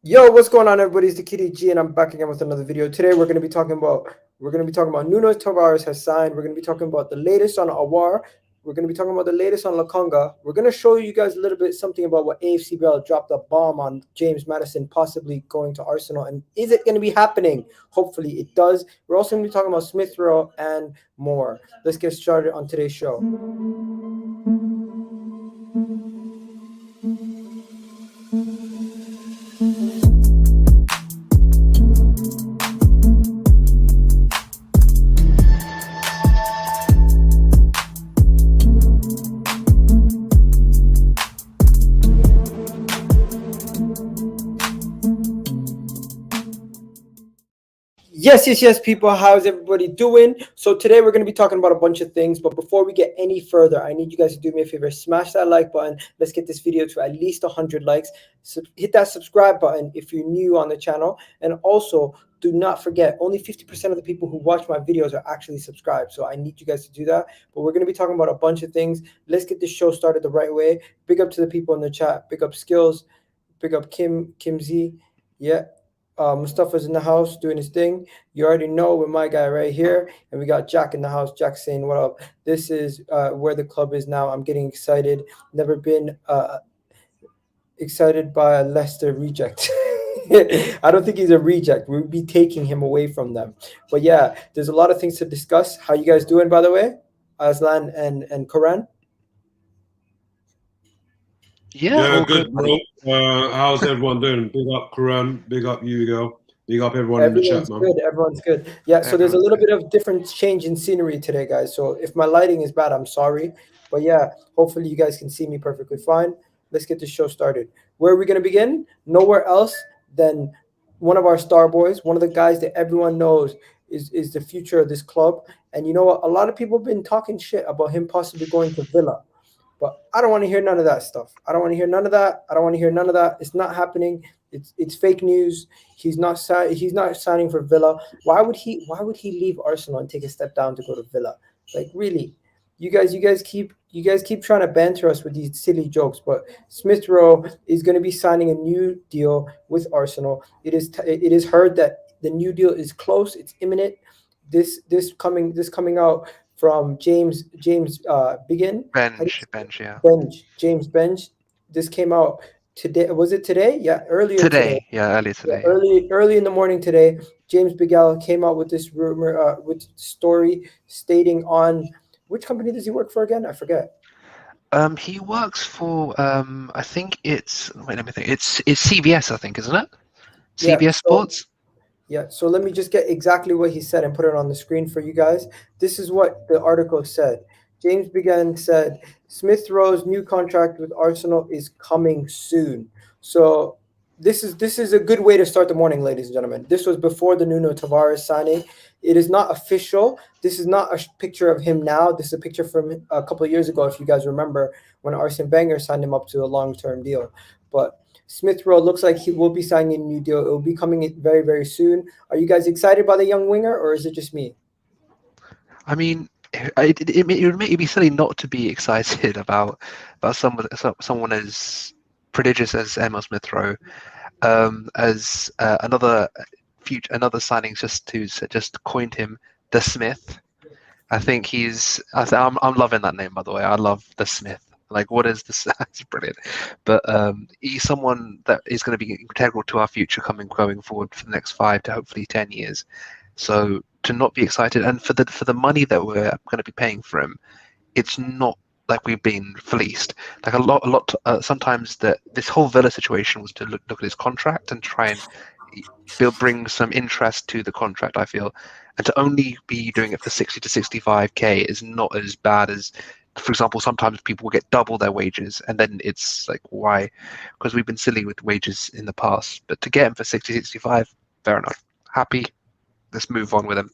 Yo, what's going on, everybody? It's the Kitty G, and I'm back again with another video. Today, we're going to be talking about NUNO Tavares has signed. We're going to be talking about the latest on Aouar. We're going to be talking about the latest on Lokonga. We're going to show you guys a little bit something about what AFC Bell dropped a bomb on James Maddison possibly going to Arsenal, and is it going to be happening? Hopefully, it does. We're also going to be talking about Smith Rowe and more. Let's get started on today's show. Yes, people. How's everybody doing? So today we're going to be talking about a bunch of things. But before we get any further, I need you guys to do me a favor. Smash that like button. Let's get this video to at least 100 likes. Hit that subscribe button if you're new on the channel. And also, do not forget, only 50% of the people who watch my videos are actually subscribed. So I need you guys to do that. But we're going to be talking about a bunch of things. Let's get this show started the right way. Big up to the people in the chat. Big up Skills. Big up Kim Z. Yeah. Mustafa's in the house doing his thing. You already know with my guy right here. And we got Jack in the house. Jack saying, what up? This is where the club is now. I'm getting excited. Never been excited by a Leicester reject. I don't think he's a reject. We'll be taking him away from them. But yeah, there's a lot of things to discuss. How you guys doing, by the way? Aslan and Koran? Yeah, Yeah, all good, good, bro. buddy. How's everyone doing? Big up Karan, big up you, girl. Big up everyone in the chat, Everyone's man. good. Everyone's good. Yeah, so there's a Everyone's little good. bit of different change in scenery today, guys. So if my lighting is bad, I'm sorry. But yeah, hopefully you guys can see me perfectly fine. Let's get the show started. Where are we going to begin? Nowhere else than one of our star boys, one of the guys that everyone knows is the future of this club. And you know what? A lot of people have been talking shit about him possibly going to Villa. But I don't want to hear none of that stuff. I don't want to hear none of that. I don't want to hear none of that. It's not happening. It's fake news. He's not signing for Villa. Why would he leave Arsenal and take a step down to go to Villa? Like really, you guys keep trying to banter us with these silly jokes. But Smith Rowe is going to be signing a new deal with Arsenal. It is heard that the new deal is close. It's imminent. This coming out from James Begin. How do you Bench, yeah. James Bench. This came out today. Was it today? Yeah, earlier today. Earlier Yeah, today, yeah. early in the morning today. James Bigal came out with this rumor, with story stating on which company does he work for again? I forget. He works for I think it's wait, let me think. It's CBS, I think, isn't it? Yeah. CBS Sports. Yeah, so let me just get exactly what he said and put it on the screen for you guys. This is what the article said. James Began said, Smith Rowe's new contract with Arsenal is coming soon. So this is a good way to start the morning, ladies and gentlemen. This was before the Nuno Tavares signing. It is not official. This is not a picture of him now. This is a picture from a couple of years ago, if you guys remember, when Arsene Wenger signed him up to a long-term deal. But Smith Rowe looks like he will be signing a new deal. It will be coming in very, very soon. Are you guys excited by the young winger, or is it just me? I mean, it would make you be silly not to be excited about someone as prodigious as Emile Smith Rowe, as another signing just coined him the Smith. I think I'm loving that name, by the way. I love the Smith. Like, what is this? That's brilliant. But he's someone that is going to be integral to our future going forward for the next 5 to hopefully 10 years. So to not be excited, and for the money that we're going to be paying for him, it's not like we've been fleeced. Like a lot. Sometimes this whole Villa situation was to look at his contract and try and bring some interest to the contract, I feel, and to only be doing it for 60 to 65k is not as bad as, for example, sometimes people will get double their wages, and then it's like, why? Because we've been silly with wages in the past. But to get him for 60, 65, fair enough. Happy. Let's move on with him.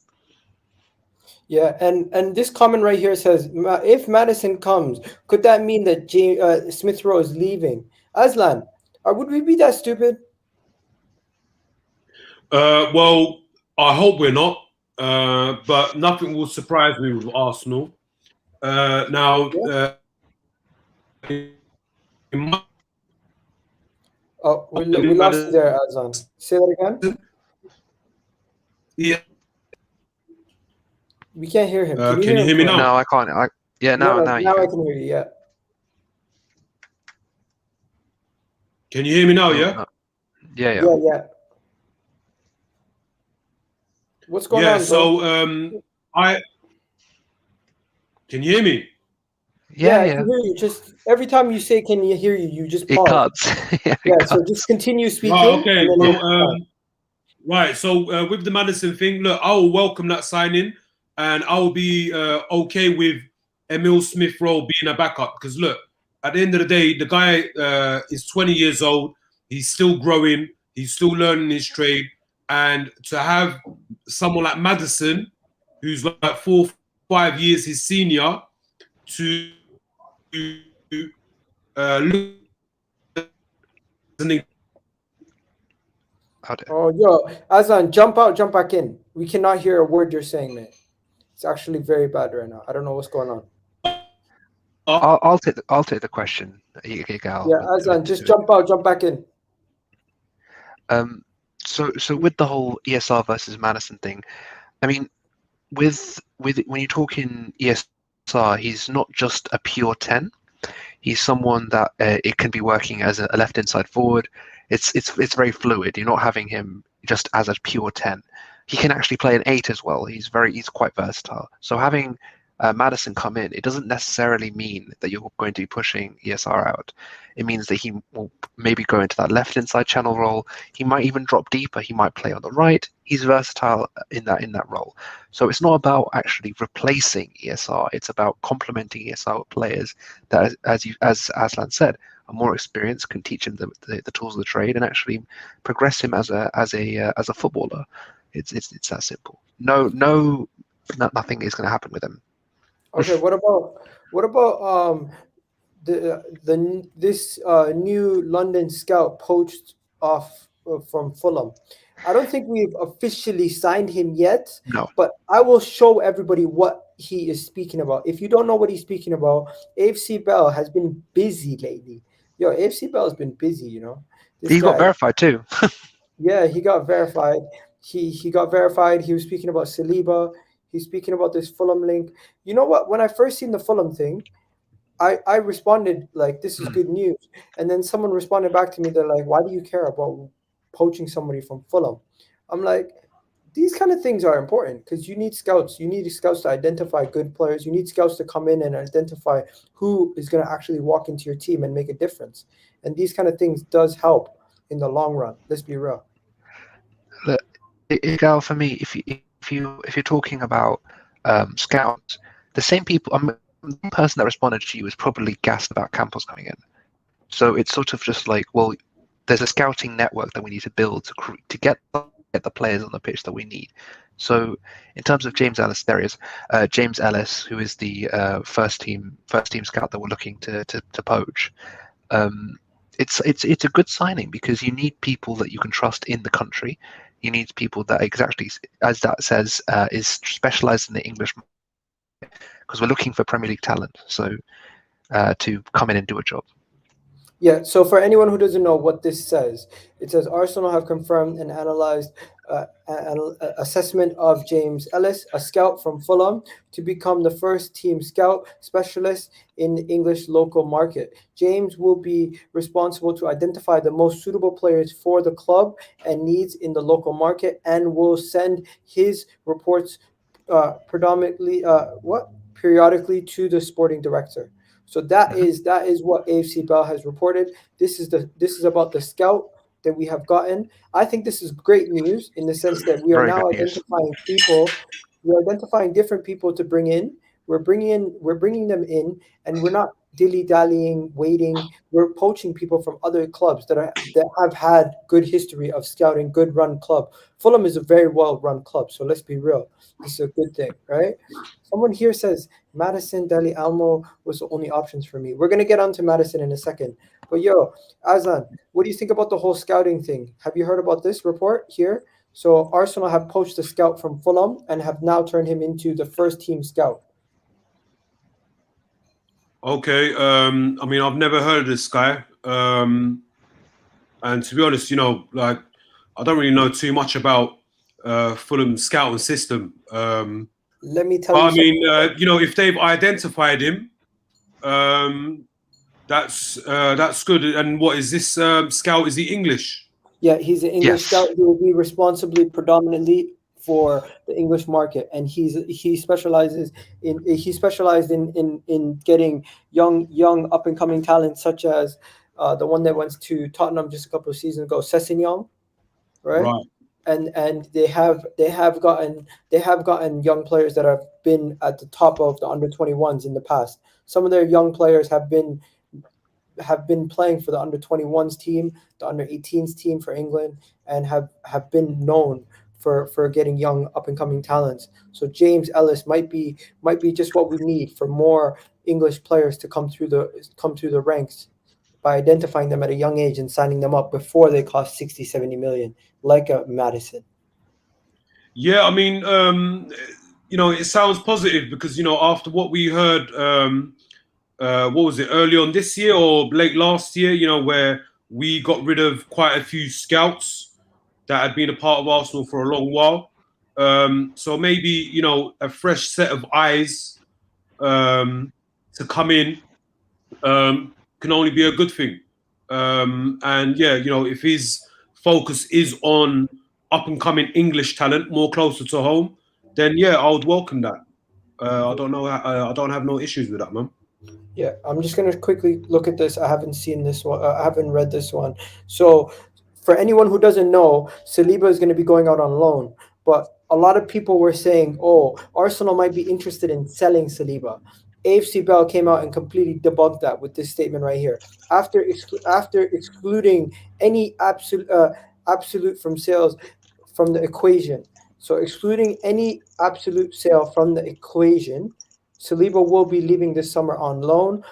Yeah, and this comment right here says, if Maddison comes, could that mean that Smith Rowe is leaving? Aslan, would we be that stupid? Well, I hope we're not, but nothing will surprise me with Arsenal. Now, Yeah. in my Oh, we lost you there, Azan. Say that again. Yeah. We can't hear him. Can Can you you hear me him? now? No, I can't. Yeah, now you now I can. can hear you. Yeah. Can you hear me now? Oh, Yeah. no. Yeah. Yeah. What's going on, bro? So I can you hear me? Yeah, I can hear you. Just every time you say "can you hear you," you just It pause. cuts. Yeah, So just continue speaking. Right, okay. And then Well, right. So with the Maddison thing, look, I will welcome that signing, and I will be okay with Emile Smith Rowe being a backup because look, at the end of the day, the guy is 20 years old. He's still growing. He's still learning his trade, and to have someone like Maddison, who's like 4 or 5 years his senior, to look oh, yo, Azan, jump out, jump back in. We cannot hear a word you're saying, man. It's actually very bad right now. I don't know what's going on. I'll take the question. Gal, Yeah, Azan, just jump out, jump back in. So with the whole ESR versus Maddison thing, I mean, with when you're talking ESR, he's not just a pure 10. He's someone that it can be working as a left inside forward. It's very fluid. You're not having him just as a pure 10. He can actually play an 8 as well. He's quite versatile. So having Maddison come in, it doesn't necessarily mean that you're going to be pushing ESR out. It means that he will maybe go into that left inside channel role. He might even drop deeper. He might play on the right. He's versatile in that role. So it's not about actually replacing ESR. It's about complementing ESR with players that, as Aslan said, are more experienced, can teach him the tools of the trade, and actually progress him as a footballer. It's that simple. Nothing is going to happen with him. Okay, what about this new London scout poached off from Fulham? I don't think we've officially signed him yet. No. But I will show everybody what he is speaking about. If you don't know what he's speaking about, AFC Bell has been busy lately. Yo, AFC Bell has been busy, you know. He got verified too. Yeah, he got verified. He got verified. He was speaking about Saliba. He's speaking about this Fulham link. You know what? When I first seen the Fulham thing, I responded like, this is good news. And then someone responded back to me. They're like, why do you care about poaching somebody from Fulham? I'm like, these kind of things are important because you need scouts. You need scouts to identify good players. You need scouts to come in and identify who is going to actually walk into your team and make a difference. And these kind of things does help in the long run. Let's be real. Look, Gal, for me, if you're talking about scouts, the same people. The person that responded to you was probably gassed about Campos coming in. So it's sort of just like, well, there's a scouting network that we need to build to get the players on the pitch that we need. So in terms of James Ellis, there is James Ellis, who is the first team scout that we're looking to poach. It's a good signing because you need people that you can trust in the country. You need people that exactly, as that says, is specialised in the English market, because we're looking for Premier League talent. So to come in and do a job. Yeah, so for anyone who doesn't know what this says, it says Arsenal have confirmed and analysed an assessment of James Ellis, a scout from Fulham, to become the first team scout specialist in the English local market. James will be responsible to identify the most suitable players for the club and needs in the local market, and will send his reports periodically to the sporting director. So that is what AFC Bell has reported. This is about the scout that we have gotten. I think this is great news in the sense that we are Very now good news. identifying people. We're identifying different people to bring in. We're bringing them in, and we're not dilly-dallying, waiting. We're poaching people from other clubs that have had good history of scouting, good run club. Fulham is a very well-run club, so let's be real. This is a good thing, right? Someone here says Maddison, Dele Almo was the only options for me. We're gonna get onto Maddison in a second. But yo, Azan, what do you think about the whole scouting thing? Have you heard about this report here? So Arsenal have poached a scout from Fulham and have now turned him into the first team scout. Okay. I mean, I've never heard of this guy. And to be honest, like I don't really know too much about Fulham's scouting system. Let me tell But you I something. mean, if they've identified him, that's good. And what is this scout? Is he English? Yeah, he's an English Yes. scout. He will be responsibly predominantly for the English market, and he specializes he specialized in getting young up and coming talents such as the one that went to Tottenham just a couple of seasons ago, Sessegnon, right? Right. And they have gotten young players that have been at the top of the under 21s in the past. Some of their young players have been playing for the under 21s team, the under 18s team for England, and have been known for getting young up and coming talents. So James Ellis might be just what we need for more English players to come through the ranks by identifying them at a young age and signing them up before they cost 60, 70 million, like a Maddison. Yeah, I mean, it sounds positive because after what we heard, what was it, early on this year or late last year, where we got rid of quite a few scouts that had been a part of Arsenal for a long while. So maybe a fresh set of eyes to come in can only be a good thing. And yeah, if his focus is on up and coming English talent more closer to home, then yeah, I would welcome that. I don't know. I don't have no issues with that, man. Yeah, I'm just gonna quickly look at this. I haven't seen this one. I haven't read this one. So, for anyone who doesn't know, Saliba is going to be going out on loan. But a lot of people were saying, "Oh, Arsenal might be interested in selling Saliba." AFC Bell came out and completely debunked that with this statement right here. After excluding any absolute from sales from the equation, so excluding any absolute sale from the equation, Saliba will be leaving this summer on loan.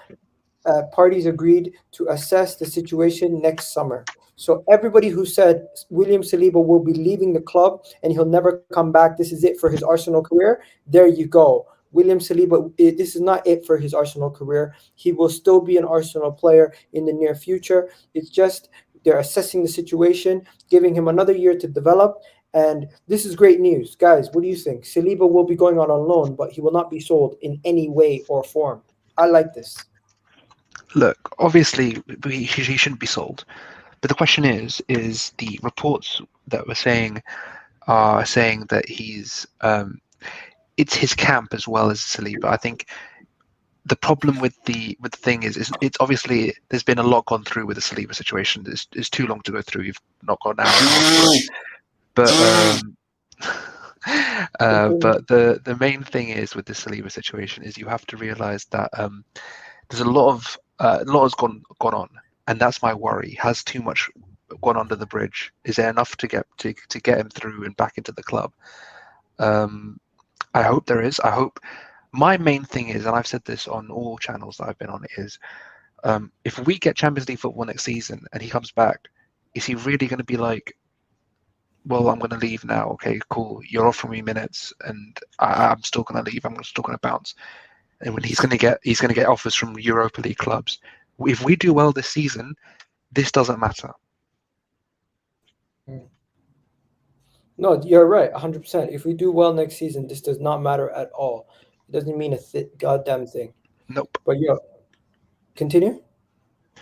Parties agreed to assess the situation next summer. So everybody who said William Saliba will be leaving the club and he'll never come back, this is it for his Arsenal career, there you go. William Saliba, this is not it for his Arsenal career. He will still be an Arsenal player in the near future. It's just they're assessing the situation, giving him another year to develop. And this is great news. Guys, what do you think? Saliba will be going out on loan, but he will not be sold in any way or form. I like this. Look, obviously, he shouldn't be sold. But the question is the reports that we're saying are saying that he's it's his camp as well as Saliba. I think the problem with the thing is it's obviously there's been a lot gone through with the Saliba situation. It's too long to go through. You've not got an hour. But but the main thing is with the Saliba situation is you have to realize that there's a lot has gone on, and that's my worry. Has too much gone under the bridge? Is there enough to get him through and back into the club? I hope there is. I hope. My main thing is, and I've said this on all channels that I've been on, is if we get Champions League football next season and he comes back, is he really going to be like, well, I'm going to leave now. Okay, cool. You're offering me minutes, and I'm still going to leave. I'm still going to bounce. And when he's going to get offers from Europa League clubs. If we do well this season, this doesn't matter. No, you're right, 100%. If we do well next season, this does not matter at all. It doesn't mean a goddamn thing. Nope. But yeah, continue.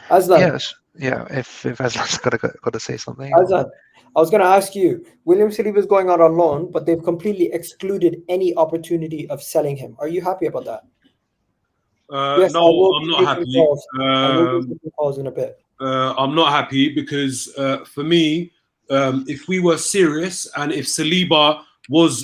Aslan. Yes. Yeah. If Aslan's got to say something. Aslan, I was going to ask you. William Saliba is going out on loan, but they've completely excluded any opportunity of selling him. Are you happy about that? Yes, no, I'm not happy. I will be taking calls in a bit. I'm not happy because for me, if we were serious and if Saliba was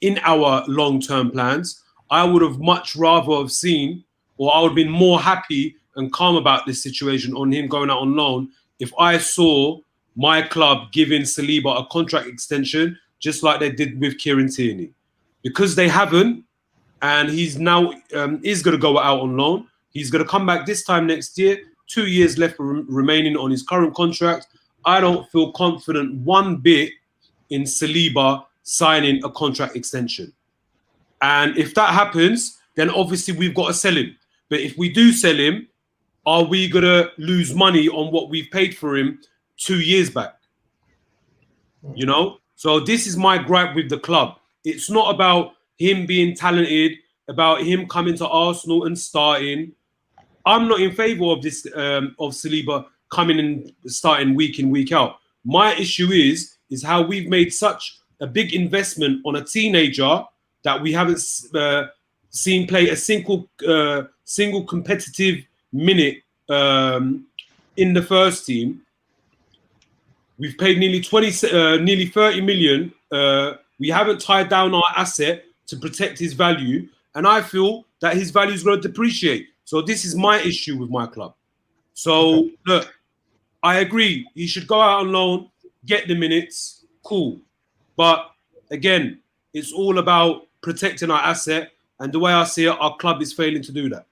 in our long-term plans, I would have much rather have seen, or I would have been more happy and calm about this situation on him going out on loan if I saw my club giving Saliba a contract extension just like they did with Kieran Tierney. Because they haven't, and he's now is going to go out on loan. He's going to come back this time next year. 2 years left remaining on his current contract. I don't feel confident one bit in Saliba signing a contract extension. And if that happens, then obviously we've got to sell him. But if we do sell him, are we going to lose money on what we've paid for him 2 years back. You know, so this is my gripe with the club. It's not about him being talented, about him coming to Arsenal and starting. I'm not in favour of this of Saliba coming and starting week in, week out. My issue is how we've made such a big investment on a teenager that we haven't seen play a single competitive minute in the first team. We've paid nearly 30 million. We haven't tied down our asset to protect his value, and I feel that his value is going to depreciate. So this is my issue with my club. So look, I agree. He should go out on loan, get the minutes, cool. But again, it's all about protecting our asset, and the way I see it, our club is failing to do that.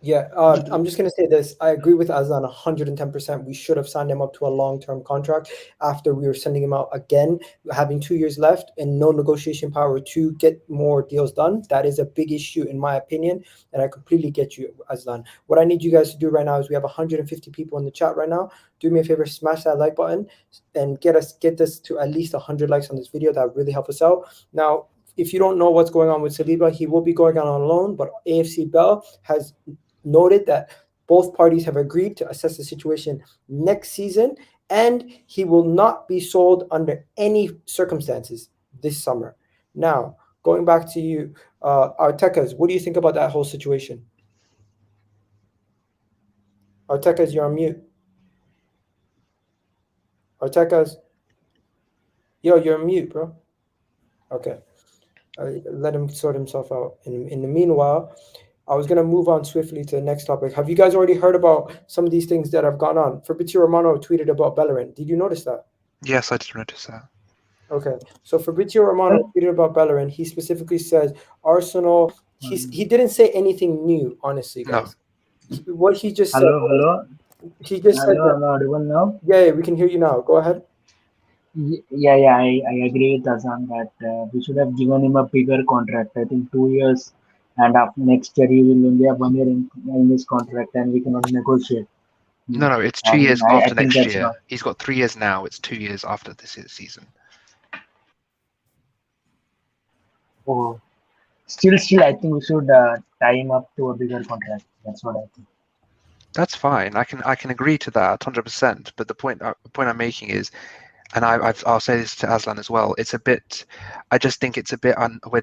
Yeah, I'm just going to say this. I agree with Aslan 110%. We should have signed him up to a long-term contract after we were sending him out again, having 2 years left and no negotiation power to get more deals done. That is a big issue in my opinion, and I completely get you, Aslan. What I need you guys to do right now is we have 150 people in the chat right now. Do me a favor, smash that like button and get this to at least 100 likes on this video. That would really help us out. Now, if you don't know what's going on with Saliba, he will be going out on loan, but AFC Bell has noted that both parties have agreed to assess the situation next season, and he will not be sold under any circumstances this summer. Now, going back to you, Artekas, what do you think about that whole situation? Artekas, you're on mute. Artekas, yo, you're on mute, bro. Okay, let him sort himself out. In the meanwhile, I was going to move on swiftly to the next topic. Have you guys already heard about some of these things that have gone on? Fabrizio Romano tweeted about Bellerin. Did you notice that? Yes, I did notice that. Okay. So Fabrizio Romano tweeted about Bellerin. He specifically says Arsenal, he didn't say anything new, honestly, guys. No. What he just said. Hello? He just said that. Hello, audible now? Yeah, we can hear you now. Go ahead. Yeah, I agree with Azam that we should have given him a bigger contract. I think 2 years. And after next year, he will only have 1 year in this contract, and we cannot negotiate. No, it's 2 years after next year. He's got 3 years now. It's 2 years after this season. Oh, still, I think we should tie him up to a bigger contract. That's what I think. That's fine. I can agree to that 100%. But the point I'm making is, and I'll say this to Aslan as well. It's a bit. I just think it's a bit.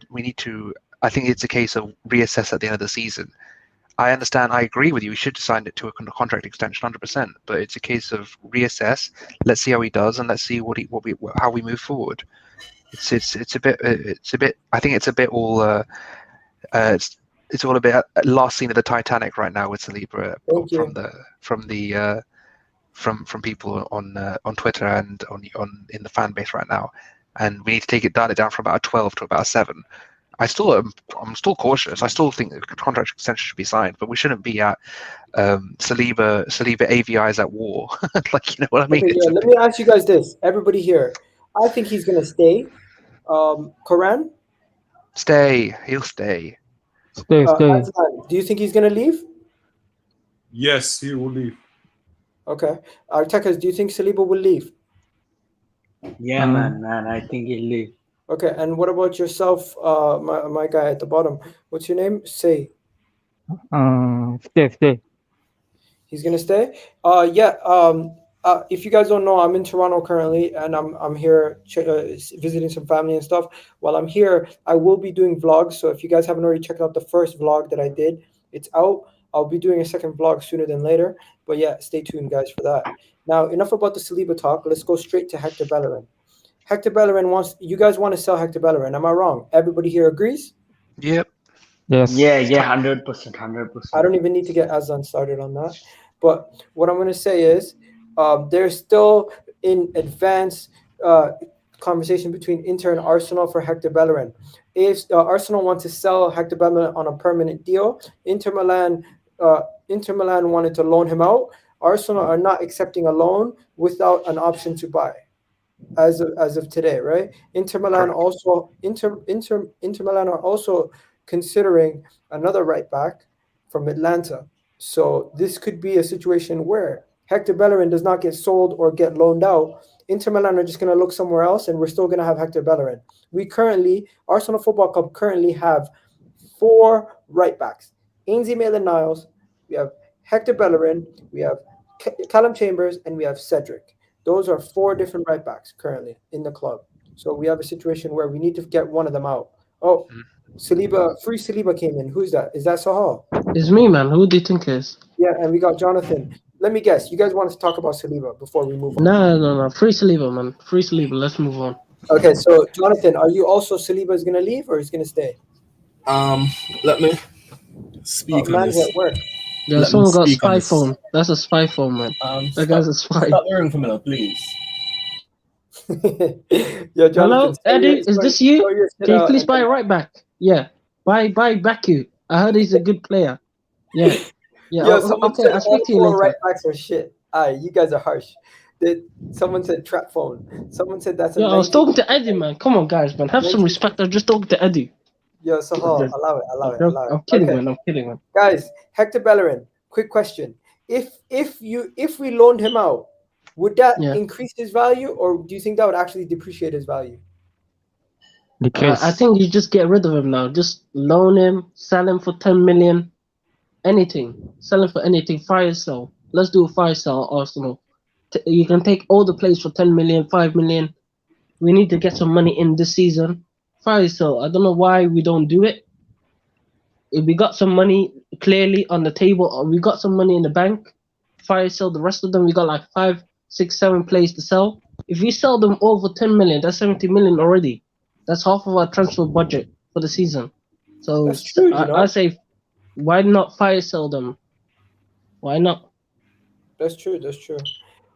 We need to. I think it's a case of reassess at the end of the season. I understand. I agree with you. We should have signed it to a contract extension, 100%. But it's a case of reassess. Let's see how he does, and let's see how we move forward. It's a bit. I think it's a bit all. It's all a bit last scene of the Titanic right now with Saliba from people on Twitter and on in the fan base right now, and we need to dial it down from about a 12 to about a 7. I'm still cautious. I still think the contract extension should be signed, but we shouldn't be at Saliba AVIs at war. Like, you know what I mean? Okay, yeah, let me ask you guys this. Everybody here, I think he's gonna stay. Koran? Stay. He'll stay. Stay. Do you think he's gonna leave? Yes, he will leave. Okay. Artekas, do you think Saliba will leave? Yeah, man, I think he'll leave. Okay, and what about yourself, my guy at the bottom? What's your name? Say. Stay. He's gonna stay. If you guys don't know, I'm in Toronto currently, and I'm here visiting some family and stuff. While I'm here, I will be doing vlogs. So if you guys haven't already checked out the first vlog that I did, it's out. I'll be doing a second vlog sooner than later. But yeah, stay tuned, guys, for that. Now, enough about the Saliba talk. Let's go straight to Hector Bellerin. Hector Bellerin you guys want to sell Hector Bellerin. Am I wrong? Everybody here agrees? Yep. Yes. Yeah, 100%. I don't even need to get Azan started on that. But what I'm going to say is there's still in advanced conversation between Inter and Arsenal for Hector Bellerin. If Arsenal wants to sell Hector Bellerin on a permanent deal, Inter Milan wanted to loan him out. Arsenal are not accepting a loan without an option to buy. As of today, right? Inter Milan are also considering another right back from Atlanta. So this could be a situation where Hector Bellerin does not get sold or get loaned out, Inter Milan are just going to look somewhere else, and we're still going to have Hector Bellerin. We currently, Arsenal Football Club currently have 4 right backs. Ainsley Maitland-Niles, we have Hector Bellerin, we have Callum Chambers, and we have Cedric. Those are 4 different right backs currently in the club. So we have a situation where we need to get one of them out. Oh, Saliba, free Saliba came in. Who's that? Is that Sahal? It's me, man. Who do you think it is? Yeah, and we got Jonathan. Let me guess. You guys wanted to talk about Saliba before we move on? No. Free Saliba, man. Free Saliba. Let's move on. Okay, so Jonathan, are you also Saliba is going to leave or he's going to stay? Let me speak on man's this. at work. Yeah, Let someone me got speak on spy this. phone. That's a spy phone, man. That guy's a spy. Stop the ring for me now, please. Yo, Jonathan, Hello, Eddie. Is this you? Can you please buy a right back? Yeah. Buy back you. I heard he's a good player. Yeah. Yeah. Yo, someone Okay, said I'll speak to you all later. right backs are shit. You guys are harsh. Someone said trap phone. Someone said that's a Yeah, I was talking to Eddie, man. Come on, guys, man. Have some respect. I'm just talking to Eddie. Yo, Sahal, allow it. I'm kidding, Okay. man. I'm kidding, man. Guys, Hector Bellerin, quick question. If we loaned him out, would that increase his value, or do you think that would actually depreciate his value? I think you just get rid of him now. Just loan him, sell him for 10 million, anything. Sell him for anything. Fire sale. Let's do a fire sale, Arsenal. You can take all the players for 10 million, 5 million. We need to get some money in this season. Fire sale. I don't know why we don't do it. If we got some money clearly on the table, or we got some money in the bank, fire sale. The rest of them, we got like 5, 6, 7 players to sell. If we sell them all for 10 million, that's 70 million already. That's half of our transfer budget for the season. So That's true, I say, why not fire sell them? Why not? That's true.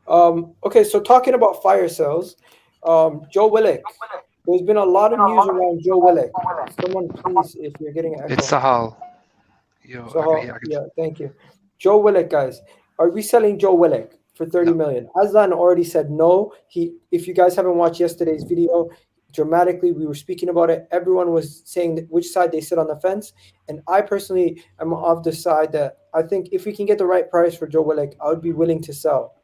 Okay, so talking about fire sales, Joe Willock. There's been a lot of news around Joe Willock. Someone, please, if you're getting an echo. It's Sahal. Yeah, thank you. Joe Willock, guys. Are we selling Joe Willock for 30 million? Aslan already said no. If you guys haven't watched yesterday's video, dramatically, we were speaking about it. Everyone was saying which side they sit on the fence. And I personally am of the side that I think if we can get the right price for Joe Willock, I would be willing to sell.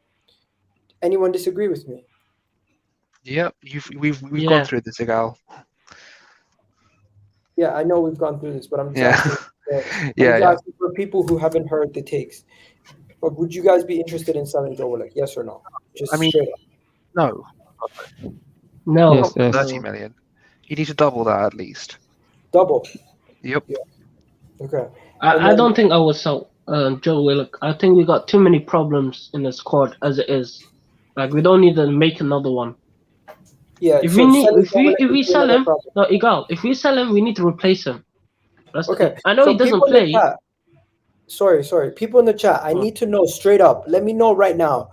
Anyone disagree with me? Yep, we've gone through this, Igal. Yeah, I know we've gone through this, but I'm Yeah. asking for people who haven't heard the takes. But would you guys be interested in selling Joe Willock? Yes or no? Just straight up. No. No. Yes. 30 million. You need to double that at least. Double. Yep. Yeah. Okay. I don't think I would sell Joe Willock. I think we got too many problems in the squad as it is. Like, we don't need to make another one. Yeah. If we sell him, no, Igal, if we sell him, we need to replace him. That's okay. I know he doesn't play. Sorry. People in the chat, I need to know straight up. Let me know right now.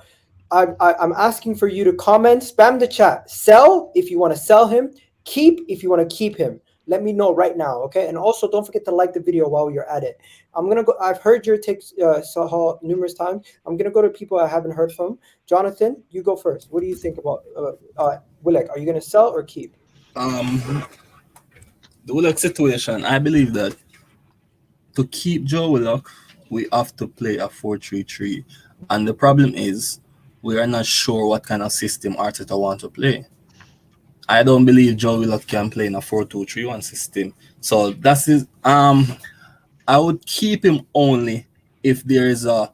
I'm asking for you to comment, spam the chat. Sell if you want to sell him. Keep if you want to keep him. Let me know right now, okay? And also, don't forget to like the video while you're at it. I'm gonna go. I've heard your takes, Sahal, numerous times. I'm gonna go to people I haven't heard from. Jonathan, you go first. What do you think about Willock? Are you gonna sell or keep? The Willock situation, I believe that to keep Joe Willock, we have to play a 4-3-3, and the problem is we are not sure what kind of system Arteta want to play. I don't believe Joe Willock can play in a 4-2-3-1 system. So that's his, I would keep him only if there is a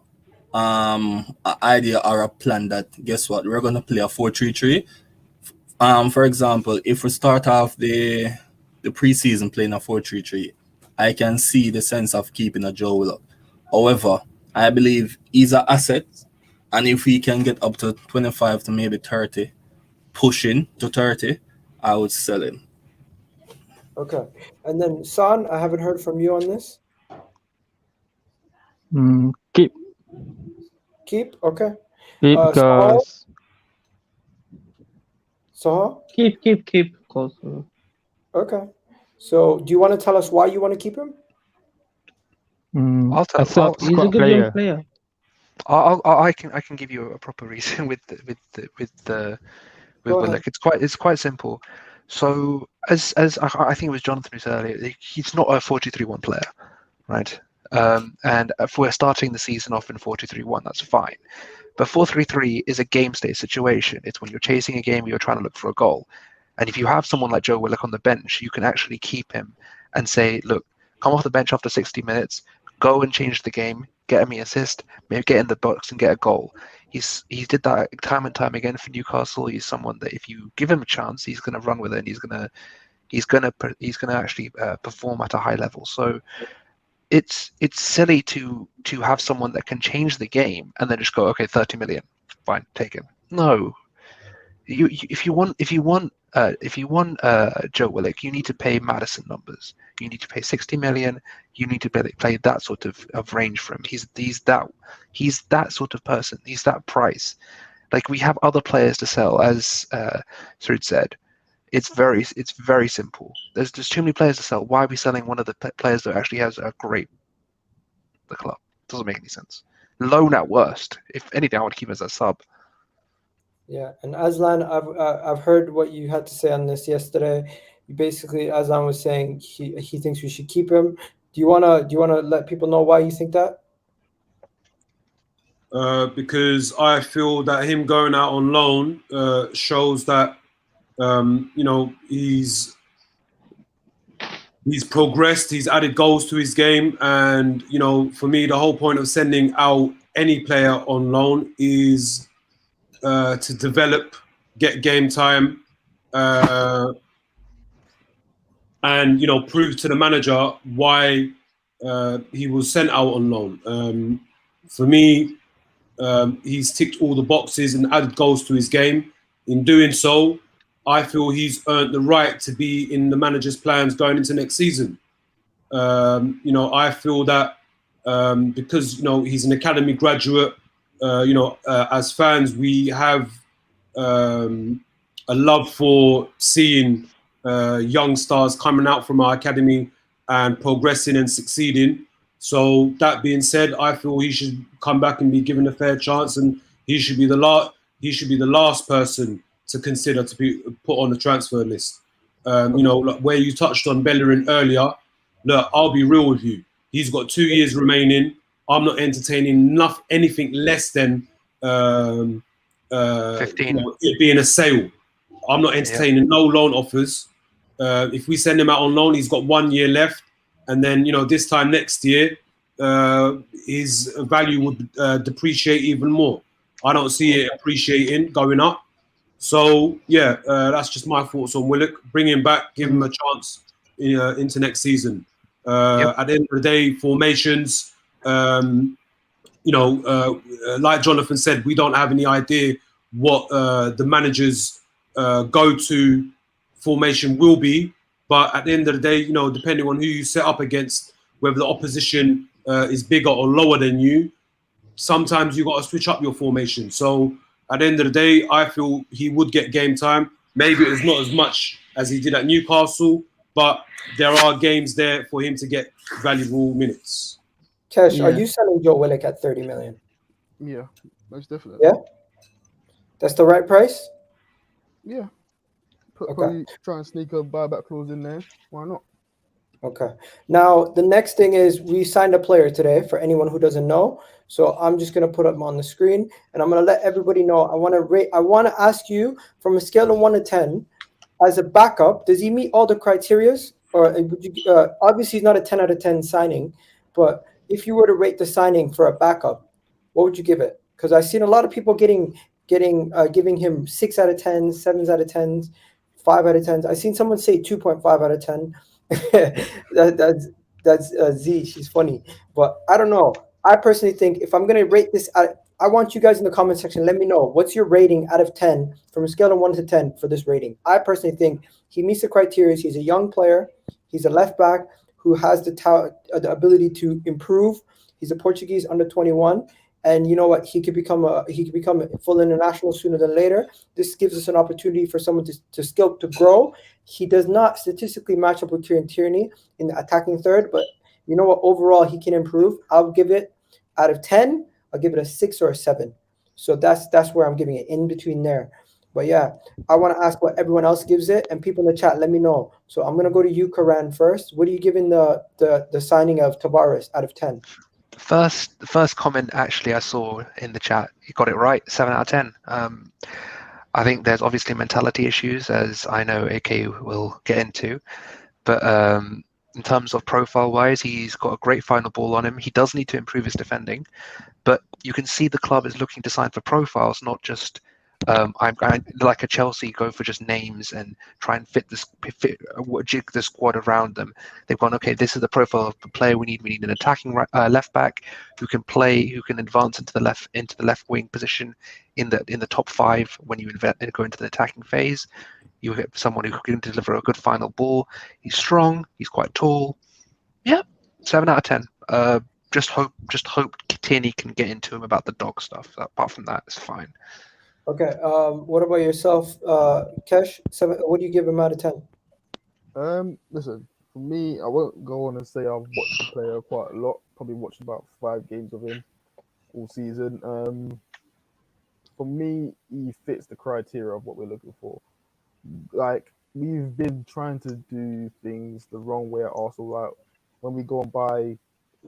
idea or a plan that, guess what, we're going to play a 4-3-3. For example, if we start off the preseason playing a 4-3-3, I can see the sense of keeping a Joe Willock. However, I believe he's an asset, and if we can get up to 25 to maybe 30, pushing to 30, I would sell him. Okay. And then, San, I haven't heard from you on this. Keep. Keep? Okay. Keep because... Sahal? Keep. Of course. Okay. So, do you want to tell us why you want to keep him? He's a good young player. I can give you a proper reason with Willock. It's quite simple. So as I think it was Jonathan who said earlier, he's not a 4-2-3-1 player, right? And if we're starting the season off in 4-2-3-1, that's fine. But 4-3-3 is a game state situation. It's when you're chasing a game, you're trying to look for a goal. And if you have someone like Joe Willock on the bench, you can actually keep him and say, look, come off the bench after 60 minutes, go and change the game, get me assist, maybe get in the box and get a goal. He did that time and time again for Newcastle. He's someone that if you give him a chance, he's going to run with it, and he's going to actually perform at a high level. So it's silly to have someone that can change the game and then just go, okay, 30 million, fine, take him. No, if you want Joe Willock, you need to pay Maddison numbers. You need to pay 60 million. You need to play that sort of range for him. He's that sort of person. He's that price. Like, we have other players to sell, as Srud said. It's very simple. There's too many players to sell. Why are we selling one of the players that actually has a great the club? Doesn't make any sense. Loan at worst. If anything, I would keep him as a sub. Yeah, and Aslan, I've heard what you had to say on this yesterday. Basically, Aslan was saying he thinks we should keep him. Do you wanna let people know why you think that? Because I feel that him going out on loan shows that he's progressed, he's added goals to his game, and for me, the whole point of sending out any player on loan is to develop, get game time, and prove to the manager why he was sent out on loan. For me, he's ticked all the boxes and added goals to his game. In doing so, I feel he's earned the right to be in the manager's plans going into next season. I feel that because he's an academy graduate. As fans, we have a love for seeing young stars coming out from our academy and progressing and succeeding. So that being said, I feel he should come back and be given a fair chance, and he should be the last person to consider to be put on the transfer list. Like where you touched on Bellerin earlier. Look, I'll be real with you. He's got 2 years remaining. I'm not entertaining anything less than 15. It being a sale. I'm not entertaining no loan offers. If we send him out on loan, he's got 1 year left, and then this time next year, his value would depreciate even more. I don't see it appreciating, going up. So yeah, that's just my thoughts on Willock. Bring him back, give him a chance into next season. At the end of the day, formations. Like Jonathan said, we don't have any idea what the manager's go-to formation will be. But at the end of the day, depending on who you set up against, whether the opposition is bigger or lower than you, sometimes you got to switch up your formation. So at the end of the day, I feel he would get game time. Maybe it's not as much as he did at Newcastle, but there are games there for him to get valuable minutes. Kesh, are you selling Joe Willock at 30 million? Yeah, most definitely. Yeah? That's the right price? Yeah. Probably try and sneak a buyback clause in there. Why not? Okay. Now, the next thing is we signed a player today, for anyone who doesn't know. So I'm just going to put him on the screen, and I'm going to let everybody know. I want to ask you, from a scale of 1 to 10, as a backup, does he meet all the criterias? Or would you, obviously, he's not a 10 out of 10 signing, but if you were to rate the signing for a backup, what would you give it? Because I've seen a lot of people giving him 6 out of 10, 7 out of 10s, 5 out of 10s. I've seen someone say 2.5 out of 10. That's Z. She's funny, but I don't know. I personally think if I'm gonna rate this, I want you guys in the comment section. Let me know what's your rating out of 10 from a scale of 1 to 10 for this rating. I personally think he meets the criteria. He's a young player. He's a left back who has the ability to improve. He's a Portuguese under 21. And you know what? He could become a full international sooner than later. This gives us an opportunity for someone to grow. He does not statistically match up with Kieran Tierney in the attacking third, but you know what? Overall, he can improve. I'll give it out of 10. I'll give it a 6 or a 7. So that's where I'm giving it, in between there. But yeah, I want to ask what everyone else gives it, and people in the chat, let me know. So I'm gonna go to you, Karan, first. What are you giving the signing of Tavares out of 10? The first comment actually I saw in the chat, you got it right, 7 out of 10. I think there's obviously mentality issues, as I know AK will get into, but in terms of profile-wise, he's got a great final ball on him. He does need to improve his defending, but you can see the club is looking to sign for profiles, not just I'm like a Chelsea go for just names and try and jig the squad around them. They've gone, okay, this is the profile of the player we need. We need an attacking left back who can advance into the left wing position in the top 5 when you go into the attacking phase. You get someone who can deliver a good final ball. He's strong. He's quite tall. Yeah, 7 out of 10. Just hope Tierney can get into him about the dog stuff. Apart from that, it's fine. Okay. What about yourself, Kesh? 7. What do you give him out of 10? Listen, for me, I won't go on and say I've watched the player quite a lot. Probably watched about 5 games of him all season. For me, he fits the criteria of what we're looking for. Like, we've been trying to do things the wrong way at Arsenal. Like, when we go and buy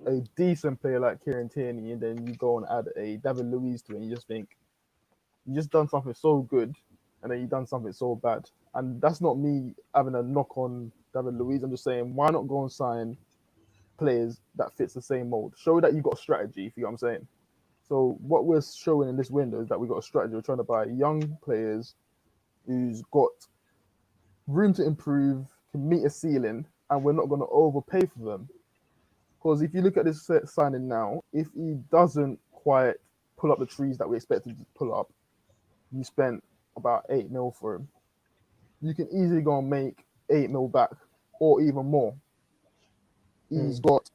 a decent player like Kieran Tierney, and then you go and add a David Luiz to it, and you just think, you just done something so good, and then you done something so bad. And that's not me having a knock on David Luiz. I'm just saying, why not go and sign players that fits the same mold? Show that you got a strategy, if you know what I'm saying. So what we're showing in this window is that we got a strategy. We're trying to buy young players who's got room to improve, can meet a ceiling, and we're not going to overpay for them. Because if you look at this signing now, if he doesn't quite pull up the trees that we expected to pull up, you spent about 8 mil for him. You can easily go and make 8 mil back, or even more. He's got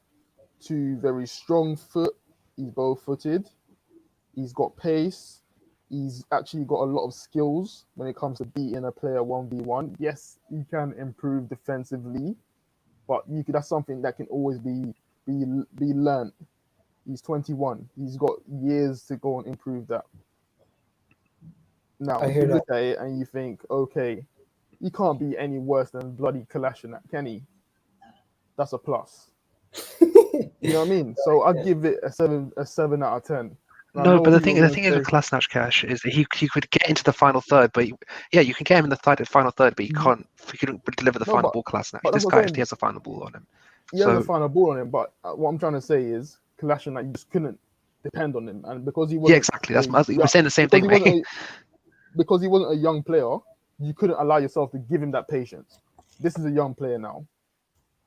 2 very strong foot. He's bow-footed. He's got pace. He's actually got a lot of skills when it comes to beating a player 1v1. Yes, he can improve defensively, but that's something that can always be learned. He's 21. He's got years to go and improve that. Now, if you look at it and you think, okay, he can't be any worse than bloody Kolasinac, can he? That's a plus. You know what I mean? So I'd give it a 7 out of 10. Now, no, but the thing is with Kolasinac, Cash, is that he could get into the final third, but you can get him in the final third, but he couldn't deliver the final ball. Kolasinac, this guy actually has a final ball on him. He has a final ball on him, but what I'm trying to say is Kolasinac, you just couldn't depend on him, and because he was exactly. We're saying the same thing, mate. Because he wasn't a young player, you couldn't allow yourself to give him that patience. This is a young player now.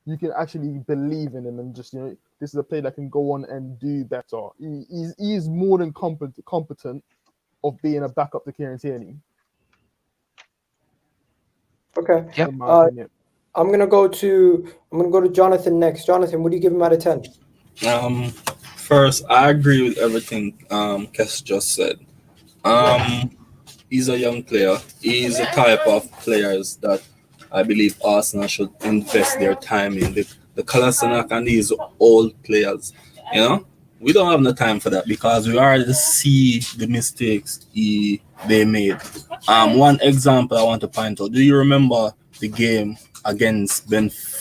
You can actually believe in him and just, this is a player that can go on and do better. He is more than competent of being a backup to Kieran Tierney. Okay. Yep. I'm gonna go to Jonathan next. Jonathan, what do you give him out of 10? First, I agree with everything Kes just said. He's a young player. He's the type of players that I believe Arsenal should invest their time in. The Kolasinac and these old players, we don't have no time for that because we already see the mistakes they made. One example I want to point out. Do you remember the game against Benfica,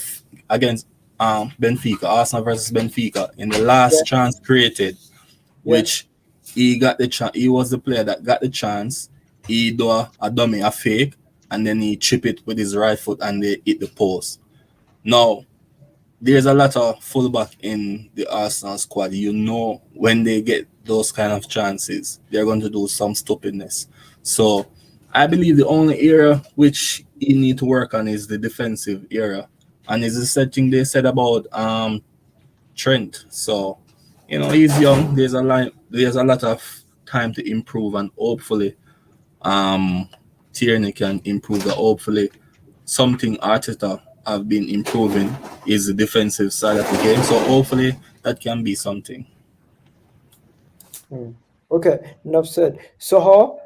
Arsenal versus Benfica, in the last chance created, which he got the chance. He was the player that got the chance. He do a dummy, a fake, and then he chip it with his right foot and they hit the post. Now, there's a lot of fullback in the Arsenal squad. When they get those kind of chances, they're going to do some stupidness. So I believe the only area which he need to work on is the defensive area. And it's the same thing they said about Trent. So, he's young. There's a lot of time to improve, and hopefully Tierney can improve that. Hopefully something Arteta have been improving is the defensive side of the game. So hopefully that can be something. Okay, enough said. So,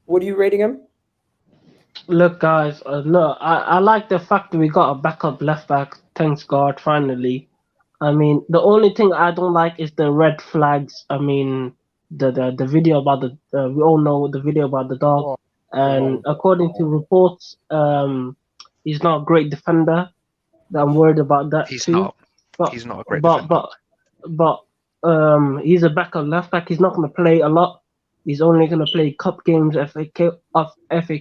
what are you rating him? Look, guys, I like the fact that we got a backup left back. Thanks God, finally. I mean, the only thing I don't like is the red flags. I mean, the video about we all know the video about the dog, and according to reports, he's not a great defender. I'm worried about that he's too. Not. He's not a great defender. But he's a backup left back. He's not going to play a lot. He's only going to play cup games, FA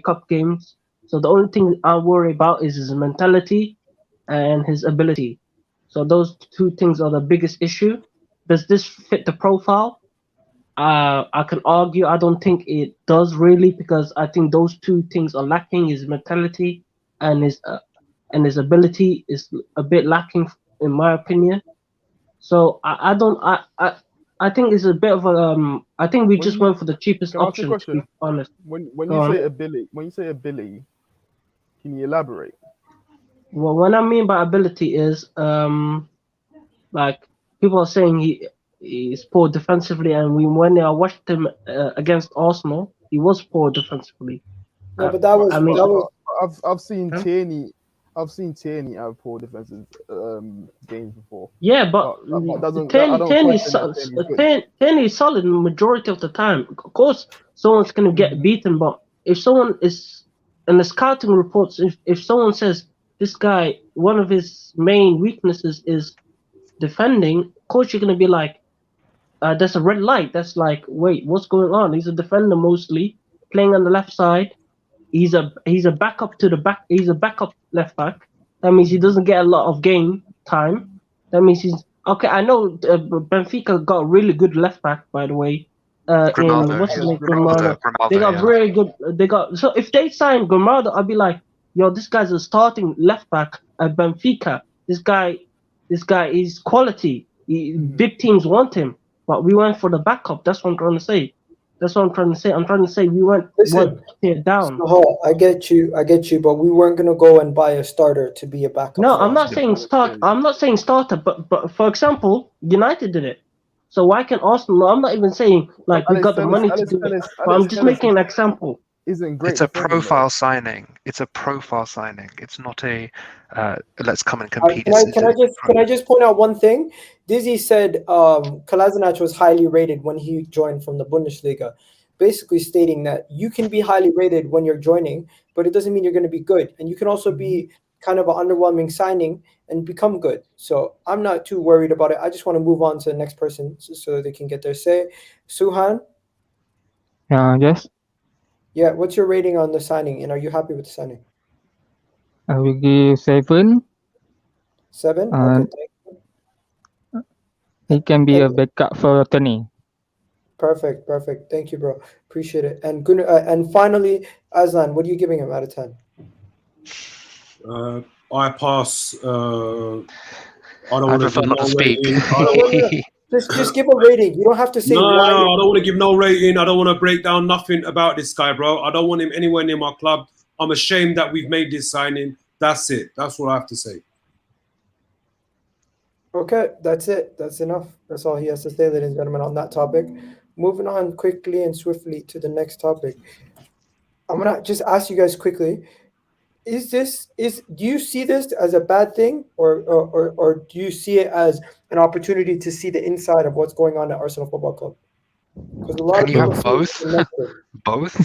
Cup games. So the only thing I worry about is his mentality and his ability. So those two things are the biggest issue. Does this fit the profile? I can argue I don't think it does really, because I think those two things are lacking. His mentality and his ability is a bit lacking in my opinion. So I think it's a bit of a I think we just went for the cheapest Can I ask you a option, to be question? honest. When Go you on. say ability, can you elaborate? Well, what I mean by ability is like people are saying he's poor defensively, and when I watched him against Arsenal, he was poor defensively. No, but that was I mean, that was I've seen Huh? Tierney have poor defensive games before. yeah, but That doesn't. Tierney I don't question that Tierney's good. Tierney is solid the majority of the time. Of course, someone's gonna get beaten, but if someone is in the scouting reports, if someone says this guy, one of his main weaknesses is defending, of course you're gonna be like, there's a red light. That's like, wait, what's going on? He's a defender mostly, playing on the left side. He's a backup to the back. He's a backup left back. That means he doesn't get a lot of game time. That means he's okay. I know Benfica got a really good left back, by the way. Grimaldo, In what's his name, Grimaldo, They got yeah. very good. They got so if they sign Grimaldo, I'd be like, yo, this guy's a starting left back at Benfica. This guy is quality. Big teams want him, but we went for the backup. That's what I'm trying to say. I'm trying to say we went one tier down. So, I get you, but we weren't gonna go and buy a starter to be a backup. No, I'm not saying start. I'm not saying starter, but for example, United did it. So why can Arsenal? I'm not even saying like we got the money to do it. But I'm just making an example. Isn't great. It's a profile signing. It's a profile signing. It's not a let's come and compete. Can I just point out one thing? Dizzy said Kolasinac was highly rated when he joined from the Bundesliga, basically stating that you can be highly rated when you're joining, but it doesn't mean you're going to be good, and you can also be kind of an underwhelming signing and become good. So I'm not too worried about it. I just want to move on to the next person so they can get their say. Suhan? Yes. Yeah, what's your rating on the signing, and are you happy with the signing? I will give 7. 7? Okay, thank you. He can be a backup for Tony. Perfect. Thank you, bro. Appreciate it. And finally, Aslan, what are you giving him out of 10? I pass. I don't want to give no rating. Just give a rating. You don't have to say no, why. No, I don't want to give no rating. I don't want to break down nothing about this guy, bro. I don't want him anywhere near my club. I'm ashamed that we've made this signing. That's it. That's what I have to say. Okay, that's it. That's enough. That's all he has to say, ladies and gentlemen, on that topic. Moving on quickly and swiftly to the next topic. I'm gonna just ask you guys quickly. Do you see this as a bad thing, or do you see it as an opportunity to see the inside of what's going on at Arsenal Football Club? Because a lot Can of you people have both?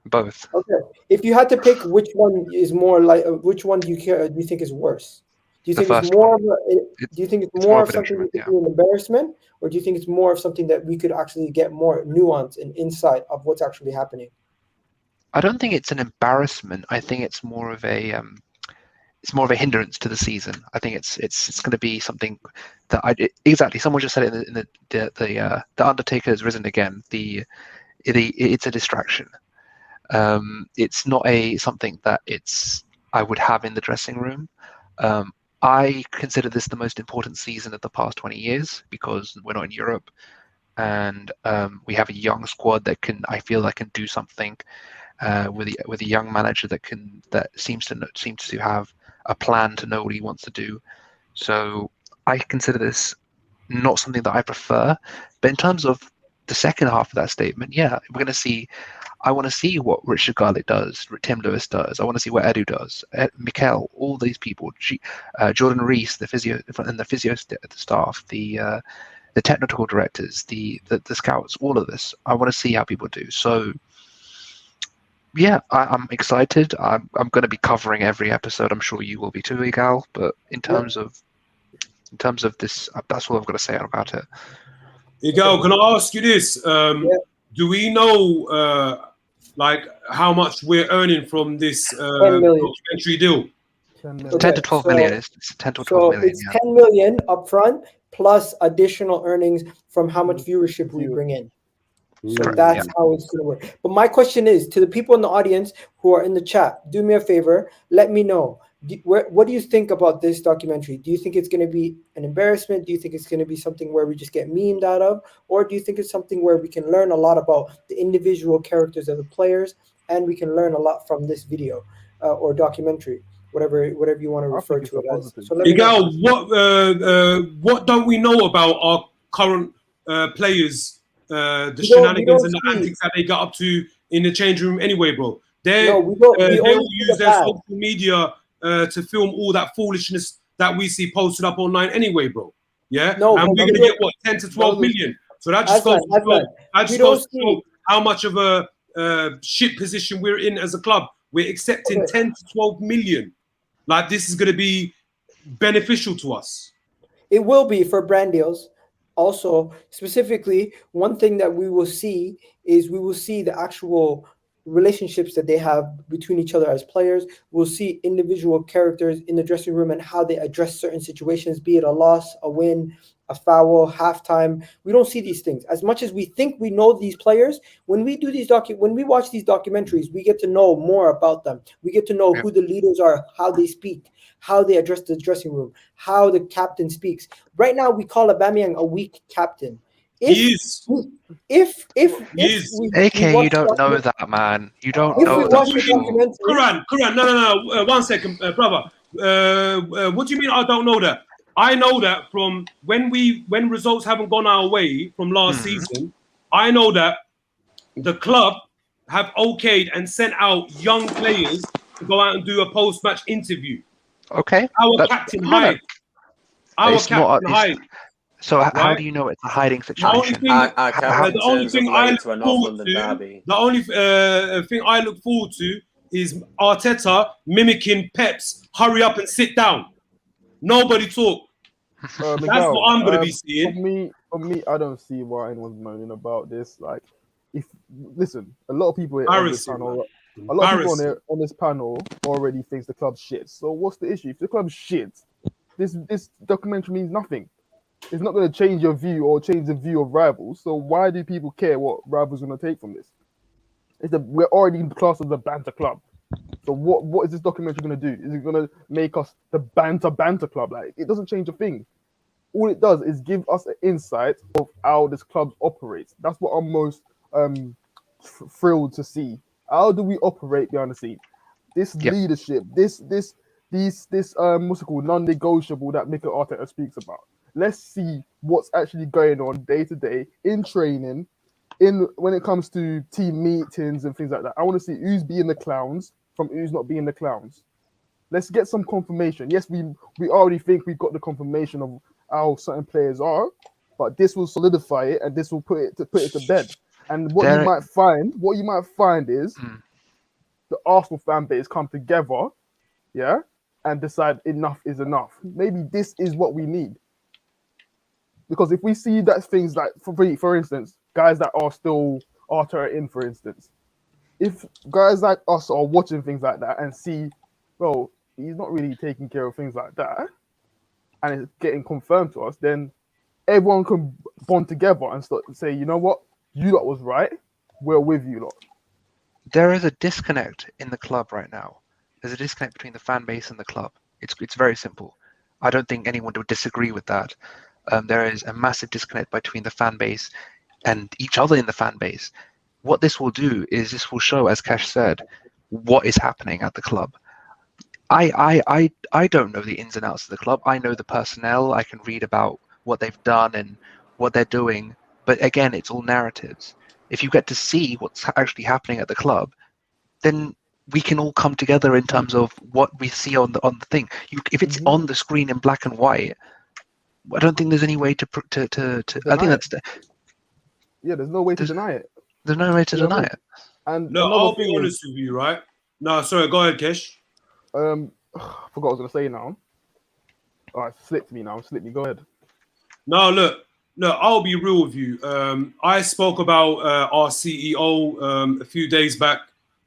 Both. Okay. If you had to pick which one is more like, which one do you think is worse? Do you think it's more of something we could do an embarrassment, or do you think it's more of something that we could actually get more nuance and insight of what's actually happening? I don't think it's an embarrassment. I think it's more of a hindrance to the season. I think it's going to be something that exactly. Someone just said it in the Undertaker has risen again. It's a distraction. It's not something that I would have in the dressing room. I consider this the most important season of the past 20 years because we're not in Europe, and we have a young squad that can do something. With a young manager that seems to have a plan to know what he wants to do. So I consider this not something that I prefer. But in terms of the second half of that statement, yeah, we're going to see. I want to see what Richard Garlick does, Tim Lewis does. I want to see what Edu does, Mikel, all these people, Jordan Rees, the physio staff, the technical directors, the scouts, all of this. I want to see how people do. So. Yeah, I'm excited. I'm going to be covering every episode. I'm sure you will be too, Igal. But in terms of In terms of this, that's all I've got to say about it. Miguel, can I ask you this? Do we know like how much we're earning from this 10 million. documentary deal? 10 It's million. 10 to 12 million. It's 10 to 12 million. It's 10 million upfront plus additional earnings from how much viewership we bring in. So Correct, that's how it's going to work. But my question is to the people in the audience who are in the chat, do me a favor, let me know. What do you think about this documentary? Do you think it's going to be an embarrassment? Do you think it's going to be something where we just get memed out of? Or do you think it's something where we can learn a lot about the individual characters of the players and we can learn a lot from this video or documentary, whatever you want to refer to it as? So Miguel, what don't we know about our current players, the shenanigans and the antics that they got up to in the change room anyway, bro? They will use their social media to film all that foolishness that we see posted up online anyway, bro. Yeah? And we're going to get, what, 10 to 12 million? So that just goes to show how much of a shit position we're in as a club. We're accepting 10 to 12 million. Like, this is going to be beneficial to us. It will be for brand deals. Also, specifically, one thing that we will see is we will see the actual relationships that they have between each other as players. We'll see individual characters in the dressing room and how they address certain situations, be it a loss, a win, a foul, halftime. We don't see these things. As much as we think we know these players, when we do when we watch these documentaries, we get to know more about them. We get to know who the leaders are, how they speak, how they address the dressing room, how the captain speaks. Right now, we call Aubameyang a weak captain. AK, you don't know that, man. You don't know that. Quran, no. 1 second, brother. What do you mean I don't know that? I know that from when results haven't gone our way from last season, I know that the club have okayed and sent out young players to go out and do a post-match interview. Okay. Our captain Hyde. So how do you know it's a hiding situation? The only thing I look forward to is Arteta mimicking Pep's hurry up and sit down. Nobody talk. That's what I'm going to be seeing. For me, I don't see why anyone's moaning about this. Like, listen, a lot of people on this panel, on this panel already thinks the club's shit. So what's the issue? If the club's shit, this documentary means nothing. It's not going to change your view or change the view of rivals. So why do people care what rivals are going to take from this? We're already in the class of the banter club. So what is this documentary going to do? Is it going to make us the banter club? Like, it doesn't change a thing. All it does is give us an insight of how this club operates. That's what I'm most thrilled to see. How do we operate behind the scene? This leadership, this what's it called, non-negotiable that Mikel Arteta speaks about. Let's see what's actually going on day to day in training, when it comes to team meetings and things like that. I want to see who's being the clowns from who's not being the clowns. Let's get some confirmation. Yes, we already think we've got the confirmation of how certain players are, but this will solidify it and this will put it to bed. And what you might find is the Arsenal fan base come together, and decide enough is enough. Maybe this is what we need. Because if we see that things like, for instance, guys that are still Arteta in, for instance, if guys like us are watching things like that and see, well, he's not really taking care of things like that, and it's getting confirmed to us, then everyone can bond together and start to say, you know what, you lot was right, we're with you lot. There is a disconnect in the club right now. There's a disconnect between the fan base and the club. It's very simple. I don't think anyone would disagree with that. There is a massive disconnect between the fan base and each other in the fan base. What this will do is this will show, as Cash said, what is happening at the club. I don't know the ins and outs of the club. I know the personnel. I can read about what they've done and what they're doing. But again, it's all narratives. If you get to see what's actually happening at the club, then we can all come together in terms of what we see on the thing. If it's on the screen in black and white, I don't think there's any way to I think that's there's no way to deny it. There's no way to deny it. And no, I'll be honest with you, right? No, sorry, go ahead, Kesh. I forgot what I was gonna say now. All right, slipped me now. Slipped me. Go ahead. No, look, I'll be real with you. I spoke about our CEO a few days back,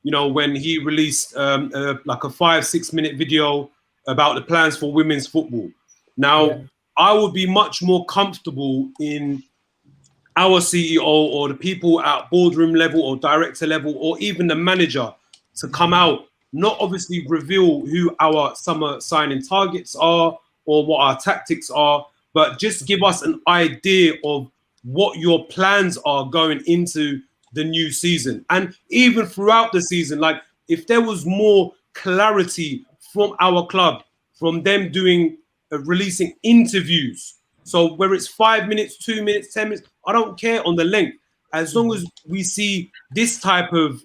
when he released like a 5-6 minute video about the plans for women's football. Now, I would be much more comfortable in our CEO or the people at boardroom level or director level or even the manager to come out, not obviously reveal who our summer signing targets are or what our tactics are, but just give us an idea of what your plans are going into the new season. And even throughout the season, like if there was more clarity from our club, from them doing releasing interviews. So whether it's 5 minutes, 2 minutes, 10 minutes, I don't care on the length. As long as we see this type of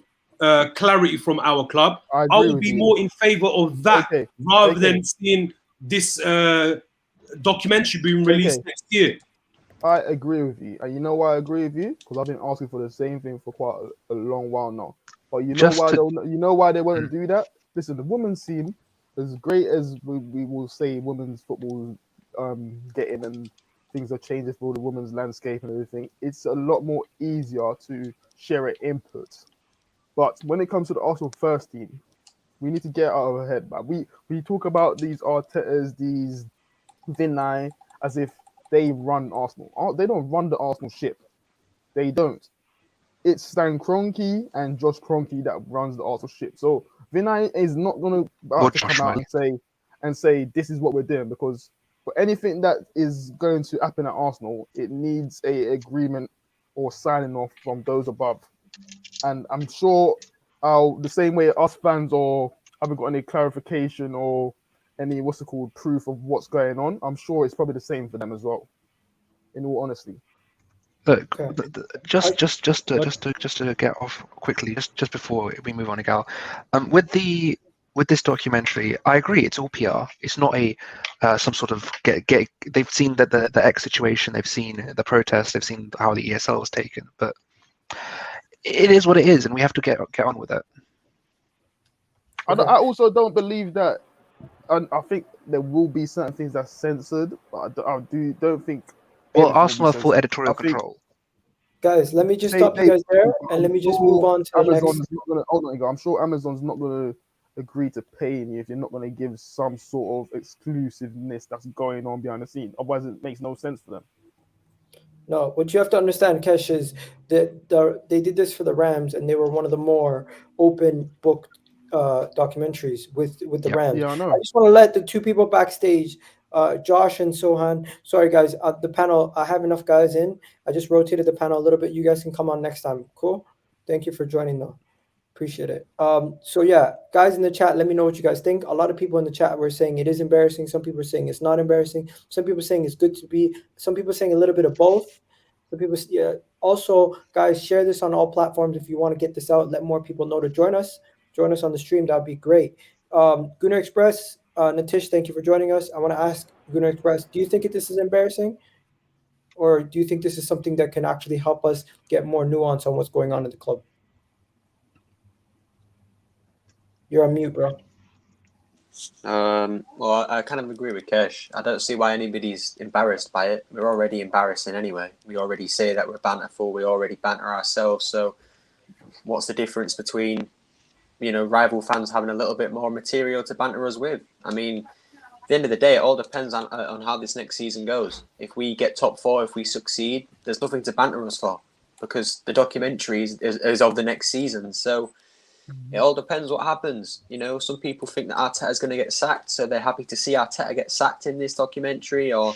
clarity from our club, I would be more in favor of that rather than seeing this documentary being released next year. I agree with you. And you know why I agree with you? Because I've been asking for the same thing for quite a long while now. But you know why they won't do that? Listen, the women's scene, as great as we will say women's football getting and things are changing for the women's landscape and everything, it's a lot more easier to share an input. But when it comes to the Arsenal first team, we need to get out of our head. But we talk about these Artetas, these Vinay, as if they run Arsenal. They don't run the Arsenal ship. They don't. It's Stan Kroenke and Josh Kroenke that runs the Arsenal ship. So Vinay is not going to come out and say this is what we're doing, because for anything that is going to happen at Arsenal, it needs a agreement or signing off from those above. And I'm sure the same way us fans or haven't got any clarification or any proof of what's going on, I'm sure it's probably the same for them as well. In all honesty. Look, just to get off quickly, just before we move on, Igal, with this documentary, I agree. It's all PR. It's not some sort of get. They've seen the X situation. They've seen the protest. They've seen how the ESL was taken. But it is what it is, and we have to get on with it. I also don't believe that. I think there will be certain things that's censored, but I don't think. Well, Arsenal have full editorial control. Guys, let me just stop you guys there, and let me just move on to Amazon's the next. I'm sure Amazon's not going to agree to paying you if you're not going to give some sort of exclusiveness that's going on behind the scene. Otherwise, it makes no sense for them. No, what you have to understand, Kesh, is that they did this for the Rams, and they were one of the more open book documentaries with the Rams. Yeah, I know. I just want to let the two people backstage, Josh and Sohan. Sorry, guys, the panel. I have enough guys in. I just rotated the panel a little bit. You guys can come on next time. Cool. Thank you for joining, though. Appreciate it. So yeah, guys in the chat, let me know what you guys think. A lot of people in the chat were saying it is embarrassing. Some people are saying it's not embarrassing. Some people are saying it's good to be. Some people are saying a little bit of both. Some people, yeah. Also, guys, share this on all platforms if you want to get this out. Let more people know to join us. Join us on the stream. That would be great. Gunnar Express, Natish, thank you for joining us. I want to ask Gunnar Express, do you think this is embarrassing? Or do you think this is something that can actually help us get more nuance on what's going on in the club? You're on mute, bro. Well, I kind of agree with Kesh. I don't see why anybody's embarrassed by it. We're already embarrassing anyway. We already say that we're banterful. We already banter ourselves. So what's the difference between, rival fans having a little bit more material to banter us with? I mean, at the end of the day, it all depends on how this next season goes. If we get top 4, if we succeed, there's nothing to banter us for, because the documentary is of the next season. So it all depends what happens. Some people think that Arteta is going to get sacked, so they're happy to see Arteta get sacked in this documentary, or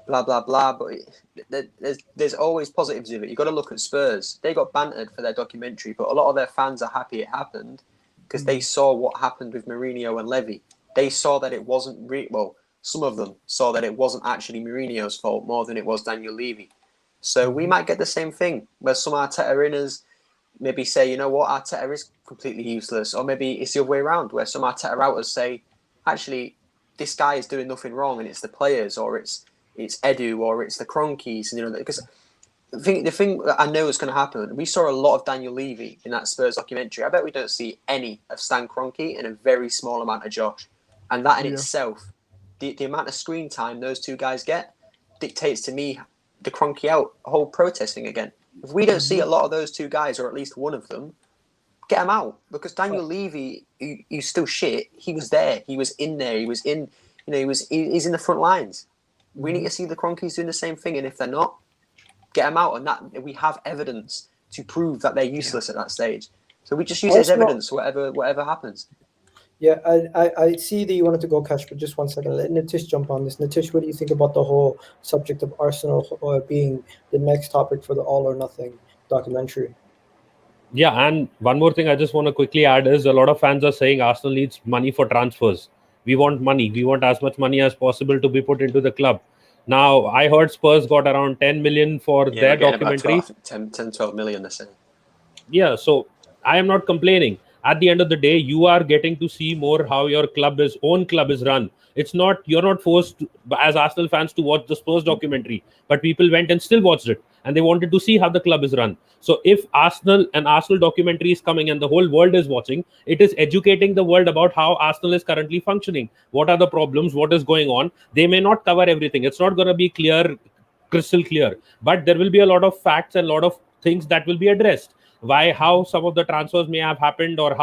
blah, blah, blah. But there's always positives of it. You've got to look at Spurs. They got bantered for their documentary, but a lot of their fans are happy it happened because they saw what happened with Mourinho and Levy. They saw that it wasn't some of them saw that it wasn't actually Mourinho's fault more than it was Daniel Levy. So we might get the same thing where some Arteta inners maybe say, you know what, Arteta is completely useless. Or maybe it's the other way around, where some Arteta outers say, actually, this guy is doing nothing wrong, and it's the players, or it's Edu, or it's the Kroenkes. Because the thing that I know is going to happen, we saw a lot of Daniel Levy in that Spurs documentary. I bet we don't see any of Stan Kroenke and a very small amount of Josh. And that in itself the amount of screen time those two guys get dictates to me the Kroenke out whole protesting again. If we don't see a lot of those two guys, or at least one of them, get him out. Because Daniel Levy, he's still shit. He was there. He was in there. He was in. He's in the front lines. We need to see the Kroenkes doing the same thing, and if they're not, get them out. And that we have evidence to prove that they're useless at that stage. So we just use it as evidence, whatever happens. Yeah, I see that you wanted to go, Cash, but just 1 second. Let Nitish jump on this. Nitish, what do you think about the whole subject of Arsenal being the next topic for the All or Nothing documentary? Yeah, and one more thing I just want to quickly add is a lot of fans are saying Arsenal needs money for transfers. We want money. We want as much money as possible to be put into the club. Now, I heard Spurs got around 10 million for their documentary. 10, 12 million, they're saying. Yeah, so I am not complaining. At the end of the day, you are getting to see more how your own club is run. You're not forced as Arsenal fans to watch the Spurs documentary, but people went and still watched it, and they wanted to see how the club is run. So if Arsenal documentary is coming and the whole world is watching, it is educating the world about how Arsenal is currently functioning. What are the problems? What is going on? They may not cover everything. It's not going to be crystal clear, but there will be a lot of facts and a lot of things that will be addressed. How some of the transfers may have happened, or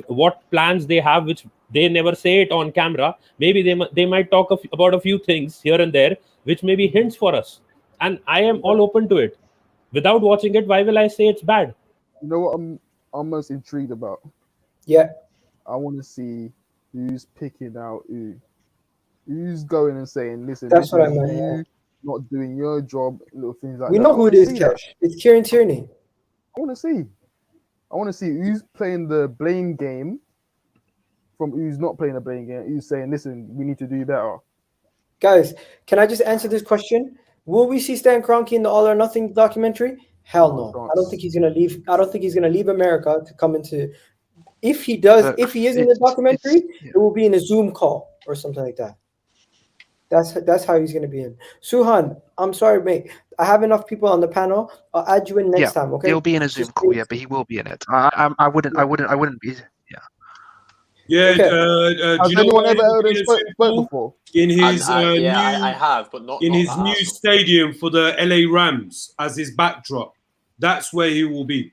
what plans they have, which they never say it on camera. Maybe they might talk about a few things here and there, which may be hints for us. And I am all open to it. Without watching it, why will I say it's bad? You know what I'm most intrigued about? Yeah. I want to see who's picking out who's going and saying, listen, that's what I you meant. not doing your job, little things like we that. know who it is, Cash. It's Kieran Tierney. I want to see who's playing the blame game from who's not playing the blame game, who's saying, listen, we need to do better. Guys, can I just answer this question? Will we see Stan Kroenke in the All or Nothing documentary? Hell no. I don't think he's gonna leave. I don't think he's gonna leave America to come into. If he does, if he is in the documentary, it will be in a Zoom call or something like that. That's how he's gonna be in. Suhan, I'm sorry, mate. I have enough people on the panel. I'll add you in next time. Okay. He'll be in a Zoom call, but he will be in it. I wouldn't be. Yeah. Okay. Do you know anyone what ever heard him spoke before? In his I have, but not in not his at new Arsenal. stadium for the LA Rams as his backdrop. That's where he will be.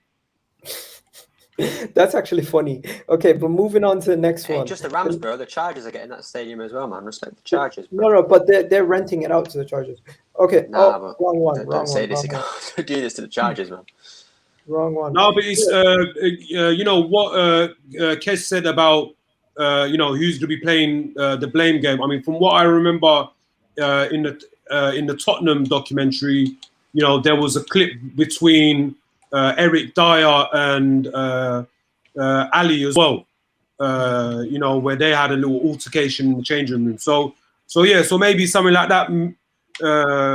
That's actually funny. Okay, but moving on to the next one. Just the Rams, bro. The Chargers are getting that stadium as well, man. Respect the Chargers, bro. No, but they're renting it out to the Chargers. Okay. Nah, wrong one. Don't say this. Don't do this to the Chargers, man. Wrong one. No, but it's you know what Kes said about who's to be playing the blame game. I mean, from what I remember in the Tottenham documentary, there was a clip between Eric Dyer and Ali as well. Where they had a little altercation in the changing room. So maybe something like that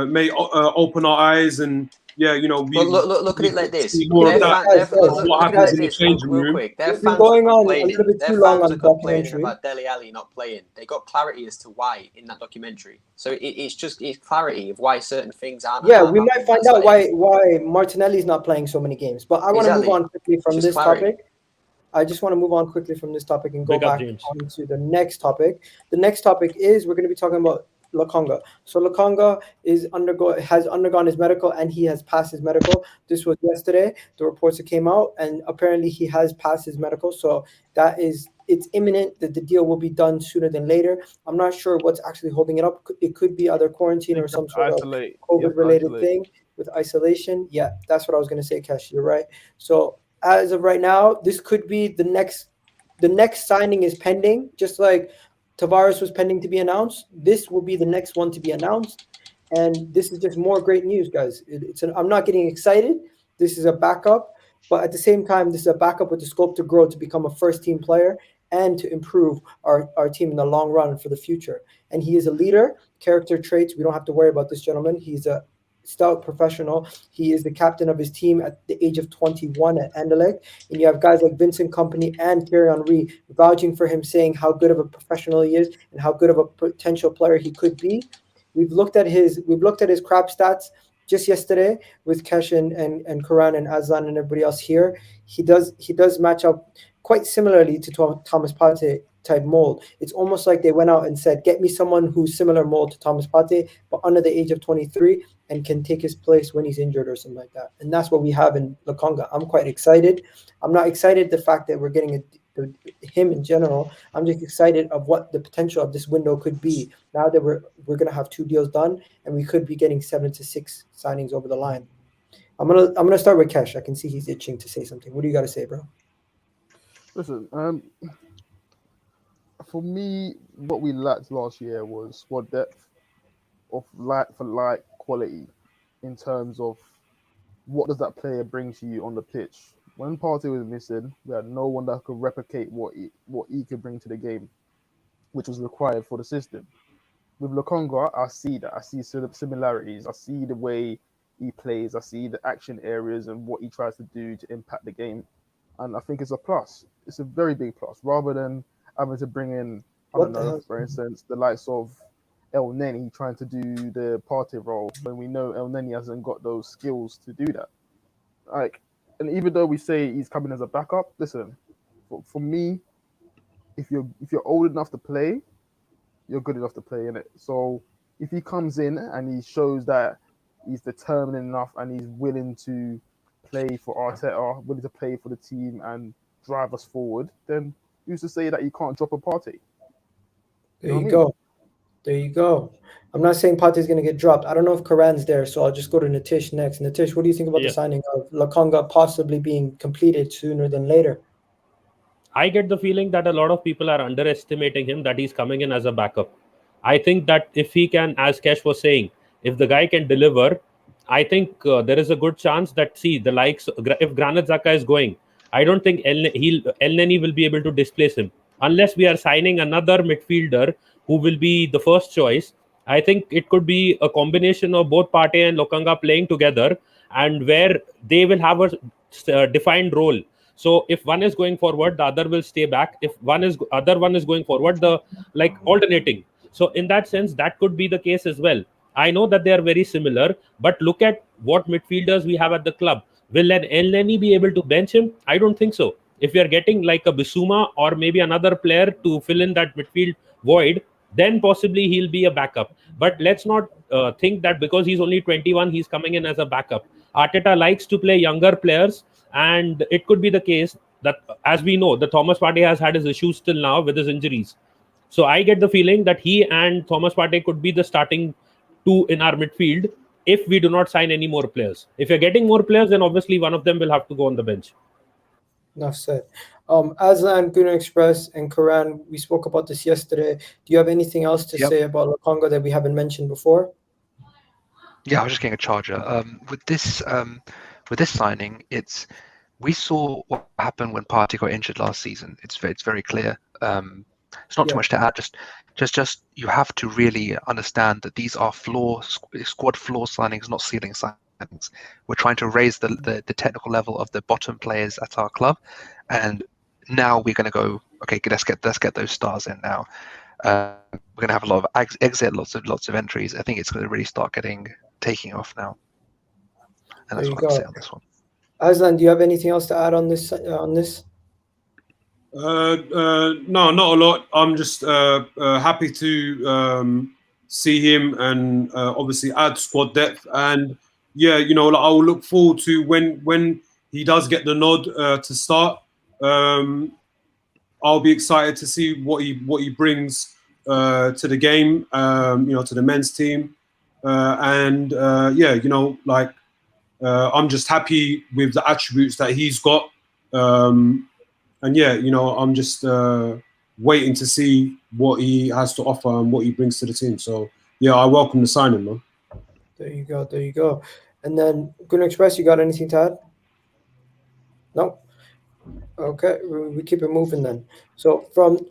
may open our eyes and. Yeah, look at it like this. What happens in the changing room? Quick. Their It's been fans going are on a complaining. little bit Their too long fans on are the complaining documentary. about Dele Alli not playing. They got clarity as to why in that documentary. So it's clarity of why certain things aren't. Yeah, we might find out why Martinelli's not playing so many games. But I want to move on quickly from this topic. I just want to move on quickly from this topic and go back on to the next topic. The next topic is we're going to be talking about Lokonga. So Lokonga has undergone his medical and he has passed his medical. This was yesterday, the reports that came out, and apparently he has passed his medical. So it's imminent that the deal will be done sooner than later. I'm not sure what's actually holding it up. It could be either quarantine or some sort of COVID-related thing with isolation. Yeah, that's what I was going to say, Kesh. You're right. So as of right now, this could be the next signing is pending, just like Tavares was pending to be announced. This will be the next one to be announced. And this is just more great news, guys. I'm not getting excited. This is a backup. But at the same time, this is a backup with the scope to grow to become a first-team player and to improve our team in the long run for the future. And he is a leader, character traits. We don't have to worry about this gentleman. He's a stout professional. He is the captain of his team at the age of 21 at Anderlecht. And you have guys like Vincent Kompany and Thierry Henry vouching for him, saying how good of a professional he is and how good of a potential player he could be. We've looked at his crap stats just yesterday with Kesh and Karan and Aslan and everybody else here. He does match up quite similarly to Thomas Partey type mold. It's almost like they went out and said, get me someone who's similar mold to Thomas Partey, but under the age of 23 and can take his place when he's injured or something like that. And that's what we have in Lokonga. I'm quite excited. I'm not excited the fact that we're getting him in general. I'm just excited of what the potential of this window could be now that we're going to have 2 deals done and we could be getting 7 to 6 signings over the line. I'm gonna start with Kesh. I can see he's itching to say something. What do you got to say, bro? Listen, for me, what we lacked last year was squad depth of like quality in terms of what does that player bring to you on the pitch. When Partey was missing, we had no one that could replicate what he could bring to the game, which was required for the system. With Lokonga, I see that. I see sort of similarities. I see the way he plays. I see the action areas and what he tries to do to impact the game. And I think it's a plus. It's a very big plus. Rather than having to bring in, for instance, the likes of El Neni trying to do the Partey role when we know El Neni hasn't got those skills to do that. And even though we say he's coming as a backup, listen, for me, if you're old enough to play, you're good enough to play in it. So if he comes in and he shows that he's determined enough and he's willing to play for Arteta, willing to play for the team and drive us forward, then who's to say that you can't drop a Partey? There you go. There you go. I'm not saying Partey's going to get dropped. I don't know if Karan's there, so I'll just go to Nitish next. Nitish, what do you think about the signing of Lokonga possibly being completed sooner than later? I get the feeling that a lot of people are underestimating him, that he's coming in as a backup. I think that if he can, as Kesh was saying, if the guy can deliver, I think there is a good chance that, the likes, if Granit Xhaka is going, I don't think El Neni will be able to displace him. Unless we are signing another midfielder who will be the first choice, I think it could be a combination of both Partey and Lokonga playing together, and where they will have a defined role. So if one is going forward, the other will stay back. If other one is going forward, alternating. So in that sense, that could be the case as well. I know that they are very similar, but look at what midfielders we have at the club. Will an El Neni be able to bench him? I don't think so. If we are getting like a Bissouma or maybe another player to fill in that midfield void, then possibly he'll be a backup. But let's not think that because he's only 21, he's coming in as a backup. Arteta likes to play younger players, and it could be the case that, as we know, the Thomas Partey has had his issues till now with his injuries. So I get the feeling that he and Thomas Partey could be the starting two in our midfield if we do not sign any more players. If you're getting more players, then obviously one of them will have to go on the bench. Enough said. Aslan, Gunnar Express, and Karan, we spoke about this yesterday. Do you have anything else to say about Lokonga that we haven't mentioned before? Yeah, I was just getting a charger. With this signing, we saw what happened when Partey got injured last season. It's very clear. It's not too much to add. Just you have to really understand that these are squad floor signings, not ceiling signings. We're trying to raise the technical level of the bottom players at our club, and now we're going to go. Okay, let's get those stars in now. We're going to have a lot of exit, lots of entries. I think it's going to really start taking off now. And that's what I can say on this one. Aslan, do you have anything else to add on this? No, not a lot. I'm just happy to see him and obviously add squad depth. And yeah, I will look forward to when he does get the nod to start. I'll be excited to see what he brings to the game, to the men's team, and I'm just happy with the attributes that he's got. And yeah, I'm just waiting to see what he has to offer and what he brings to the team. So yeah, I welcome the signing, man. There you go. And then, Gunnar Express, you got anything to add? No. Okay, we keep it moving then. So from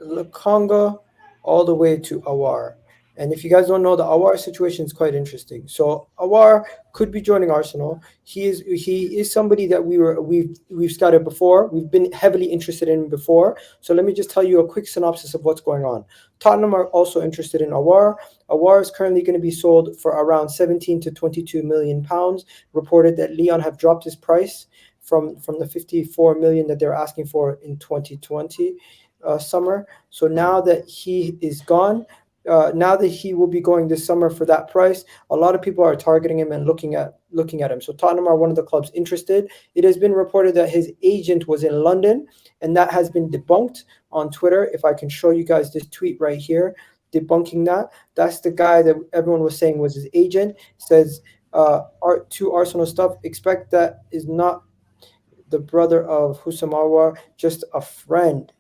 Lokonga all the way to Aouar. And if you guys don't know, the Aouar situation is quite interesting. So Aouar could be joining Arsenal. He is somebody that we've scouted before. We've been heavily interested in before. So let me just tell you a quick synopsis of what's going on. Tottenham are also interested in Aouar. Aouar is currently going to be sold for around 17 to 22 million pounds. Reported that Lyon have dropped his price from the 54 million that they're asking for in 2020. summer. So now that he is gone, now that he will be going this summer for that price, a lot of people are targeting him and looking at him. So Tottenham are one of the clubs interested. It has been reported that his agent was in London, and that has been debunked on Twitter. If I can show you guys this tweet right here, debunking that. That's the guy that everyone was saying was his agent. Says to Arsenal stuff, expect that is not the brother of Houssam Aouar, just a friend.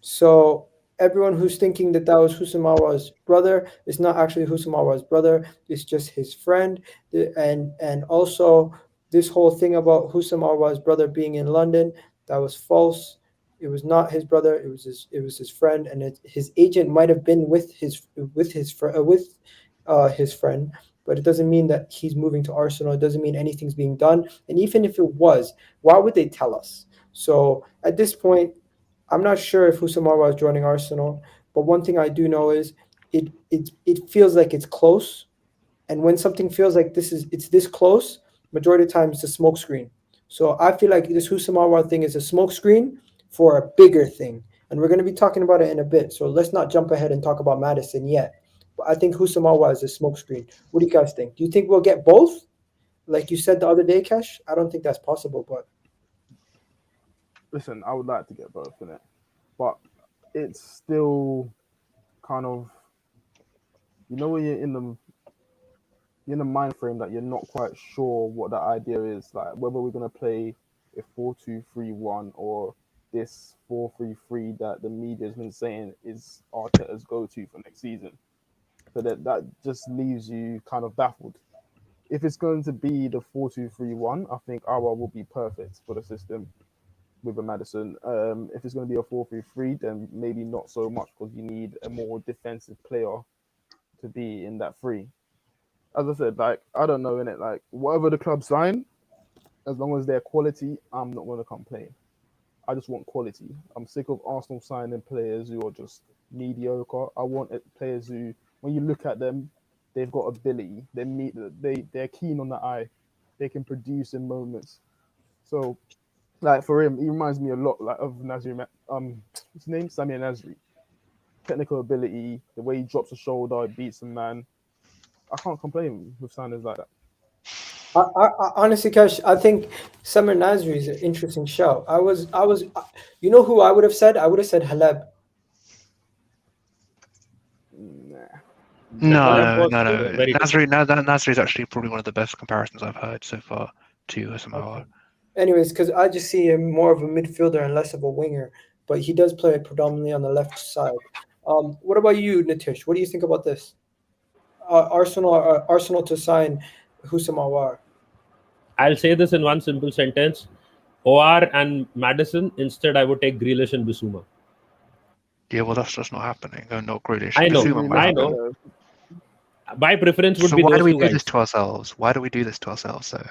So everyone who's thinking that that was Houssam Aouar's brother, it's not actually Houssam Aouar's brother. It's just his friend. And also this whole thing about Houssam Aouar's brother being in London, that was false. It was not his brother. It was his friend, and his agent might have been with his friend. But it doesn't mean that he's moving to Arsenal. It doesn't mean anything's being done. And even if it was, why would they tell us? So at this point, I'm not sure if Houssam Aouar is joining Arsenal, but one thing I do know is it feels like it's close. And when something feels like it's this close, majority of the time it's a smoke screen. So I feel like this Houssam Aouar thing is a smoke screen for a bigger thing. And we're going to be talking about it in a bit. So let's not jump ahead and talk about Maddison yet. But I think Houssam Aouar is a smoke screen. What do you guys think? Do you think we'll get both? Like you said the other day, Kesh? I don't think that's possible, but Listen, I would like to get both in it, but it's still kind of, when you're in the mind frame that you're not quite sure what the idea is, like whether we're gonna play a 4-2-3-1 or this 4-3-3 that the media's been saying is Arteta's go-to for next season. So that just leaves you kind of baffled. If it's going to be the 4-2-3-1, I think Aouar will be perfect for the system with a Maddison. If it's going to be a 4-3-3, then maybe not so much, because you need a more defensive player to be in that three. As I said, like, I don't know, innit? Like, whatever the club sign, as long as they're quality, I'm not going to complain. I just want quality. I'm sick of Arsenal signing players who are just mediocre. I want players who, when you look at them, they've got ability. They're keen on the eye. They can produce in moments. So, like, for him, he reminds me a lot like of Nasri. His name Samir Nasri. Technical ability, the way he drops a shoulder, beats a man. I can't complain with signings like that. I honestly, Kesh, I think Samir Nasri is an interesting show. I was, you know who I would have said? I would have said Haleb. No. Nasri is actually probably one of the best comparisons I've heard so far to Houssam Aouar. Okay. Anyways, because I just see him more of a midfielder and less of a winger, but he does play predominantly on the left side. What about you, Nitish? What do you think about this? Arsenal to sign Houssam Aouar. I'll say this in one simple sentence: Aouar and Maddison. Instead, I would take Grealish and Bissouma. Yeah, well, that's just not happening. Not Grealish. I know. Bissouma might happen. My preference would So be why those do we two do guys. this to ourselves? Why do we do this to ourselves? So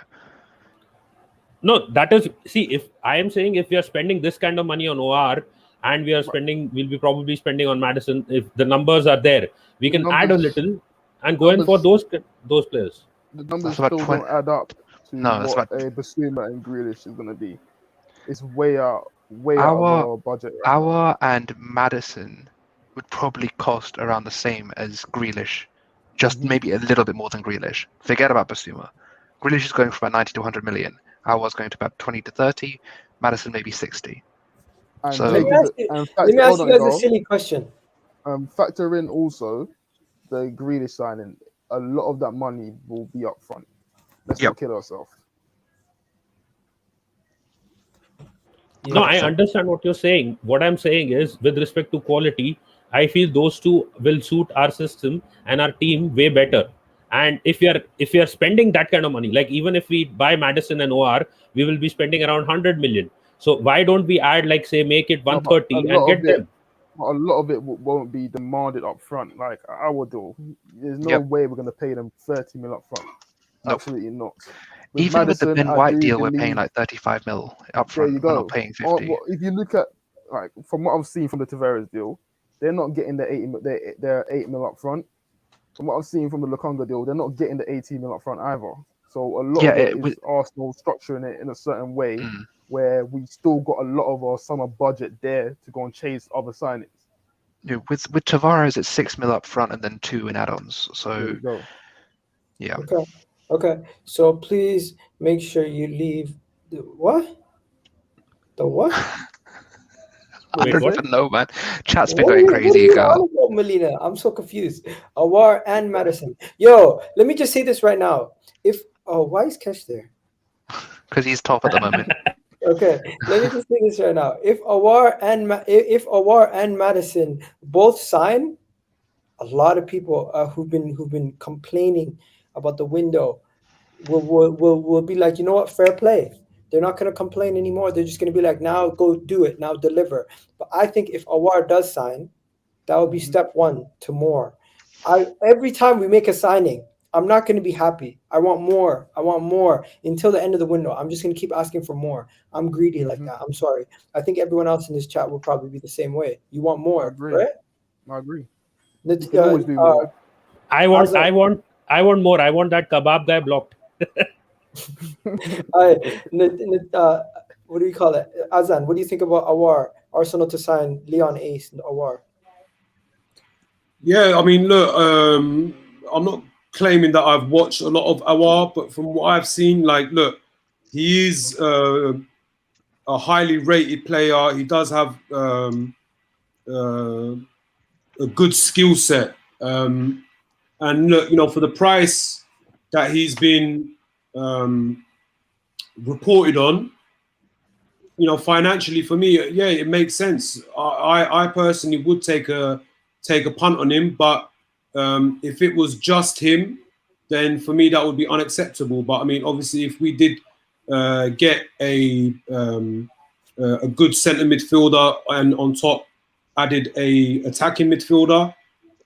No, that is, see, if I am saying if we are spending this kind of money on Aouar and we'll be probably spending on Maddison, if the numbers are there, we can add a little and go in for those players. The numbers still don't add up to what a Bissouma and Grealish is going to be. It's way out of our budget. Aouar and Maddison would probably cost around the same as Grealish, just maybe a little bit more than Grealish. Forget about Bissouma. Grealish is going for about 90 to 100 million. Aouar's going to about 20 to 30. Maddison maybe 60. And let me ask you guys a silly question. Factor in also the Grealish signing. A lot of that money will be up front. Let's not kid ourselves. No, I understand what you're saying. What I'm saying is, with respect to quality, I feel those two will suit our system and our team way better. And if we are spending that kind of money, like even if we buy Maddison and Aouar, we will be spending around 100 million. So why don't we add, like, say, make it 130 and get them? A lot of it won't be demanded up front. Like I would do. There's no way we're going to pay them 30 mil up front. Nope. Absolutely not. Even Maddison, with the Ben White deal, we're paying like 35 mil up front. There you go. We're not paying 50. If you look at, like, from what I've seen from the Tavares deal, they're not getting the 80 mil. They're 8 mil up front. From what I've seen from the Lokonga deal, they're not getting the 18 mil up front either. So a lot of it is Arsenal structuring it in a certain way where we still got a lot of our summer budget there to go and chase other signings. Yeah, with Tavares, it's 6 mil up front and then 2 in add-ons. There So you go. yeah, Okay. So please make sure you leave the what? The what? I don't what? even know, man. Chat's been What are going you, what are crazy. you on about, Melina? I'm so confused. Aouar and Maddison. Yo, let me just say this right now. If why is Kesh there? Because he's top at the moment. Okay, let me just say this right now. If Aouar and Maddison both sign, a lot of people who've been complaining about the window will be like, you know what, fair play. They're not going to complain anymore. They're just going to be like, now go do it, now deliver. But I think if Aouar does sign, that would be step one to more. Every time we make a signing, I'm not going to be happy. I want more. I want more until the end of the window. I'm just going to keep asking for more. I'm greedy like that. I'm sorry. I think everyone else in this chat will probably be the same way. You want more, I agree. right? I agree. You can always do more. I want more. I want that kebab guy blocked. What do you call it? Azan, what do you think about Aouar? Arsenal to sign Leon Ace and Aouar. Yeah, I mean, look, I'm not claiming that I've watched a lot of Aouar, but from what I've seen, like, look, he is a highly rated player. He does have a good skill set. And look, you know, for the price that he's been reported on, you know, financially for me, yeah, it makes sense. I personally would take a punt on him, but if it was just him, then for me that would be unacceptable. But I mean, obviously, if we did get a good centre midfielder and on top added a attacking midfielder,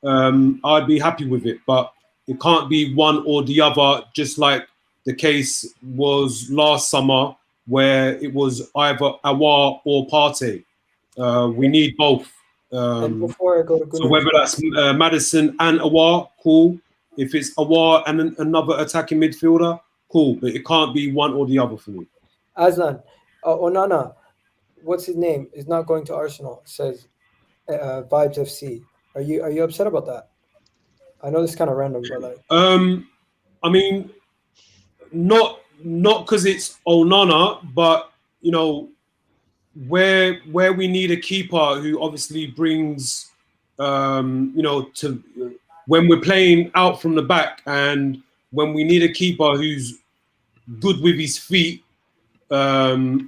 I'd be happy with it. But it can't be one or the other, just like the case was last summer, where it was either Aouar or Partey. We need both. And before I go to so whether that's Maddison and Aouar, cool. If it's Aouar and another attacking midfielder, cool. But it can't be one or the other for me. Aslan, Onana, what's his name, is not going to Arsenal, says Vibes FC. Are you upset about that? I know this is kind of random, but like. I mean, not because it's Onana, but you know, where we need a keeper who obviously brings, you know, to when we're playing out from the back, and when we need a keeper who's good with his feet, and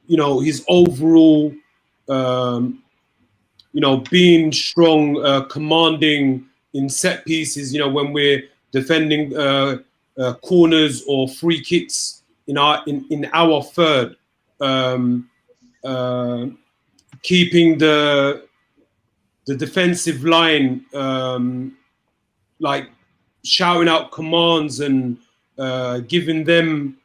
you know, his overall, you know, being strong, commanding in set pieces, you know, when we're defending corners or free kicks in our third, keeping the defensive line, like shouting out commands and giving them,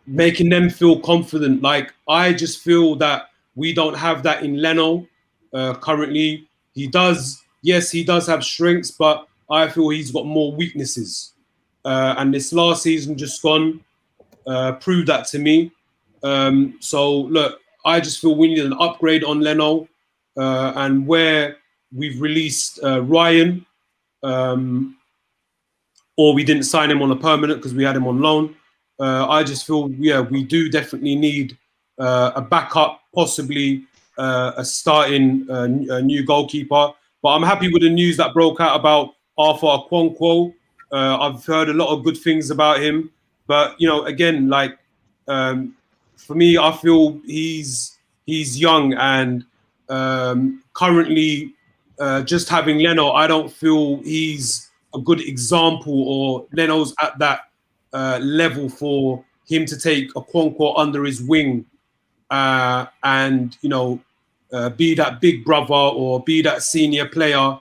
making them feel confident. Like, I just feel that we don't have that in Leno currently. He does have strengths, but I feel he's got more weaknesses. And this last season just gone proved that to me. So look, I just feel we need an upgrade on Leno, and where we've released Ryan, or we didn't sign him on a permanent because we had him on loan. I just feel, yeah, we do definitely need a backup, possibly a starting a new goalkeeper. But I'm happy with the news that broke out about Arthur Okonkwo. I've heard a lot of good things about him. But, you know, again, like, for me, I feel he's young, and currently just having Leno, I don't feel he's a good example, or Leno's at that level for him to take Okonkwo under his wing and, you know, be that big brother or be that senior player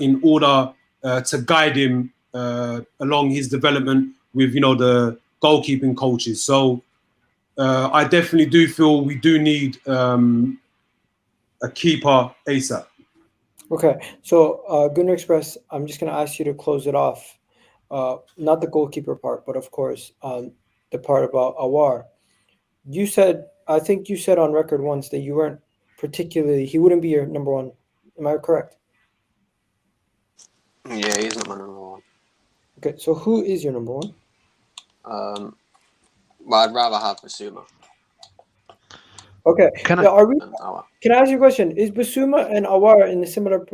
in order to guide him along his development with, you know, the goalkeeping coaches. So I definitely do feel we do need a keeper ASAP. Okay, so Gunner Express, I'm just going to ask you to close it off. not the goalkeeper part, but of course, the part about Aouar. I think you said on record once that you weren't particularly, he wouldn't be your number one. Am I correct? Yeah, he's not my number one. Okay, so who is your number one? Well, I'd rather have Basuma. Okay. Can I- Now, Aouar. can I ask you a question? Is Basuma and Aouar in a similar?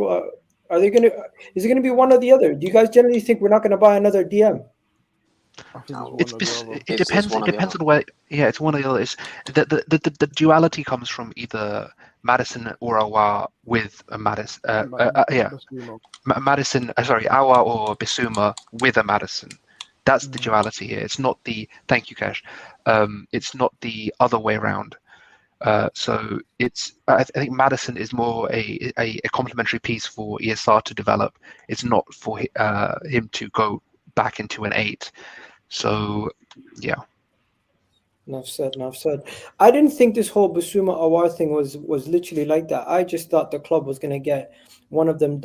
Are they gonna? Is it gonna be one or the other? Do you guys generally think we're not gonna buy another DM? I think No, it's one or the other. It It's depends. one It or the depends other. on where. Yeah, it's one or the other. It's the duality comes from either Maddison or Aouar with a Maddison. Basuma. Maddison. Sorry, Aouar or Bissouma with a Maddison. That's the duality here. It's not the. Thank you, Cash. It's not the other way around. So it's. I think Maddison is more a complementary piece for ESR to develop. It's not for him to go back into an 8. So, yeah. Enough said. Enough said. I didn't think this whole Basuma Aouar thing was literally like that. I just thought the club was gonna get one of them.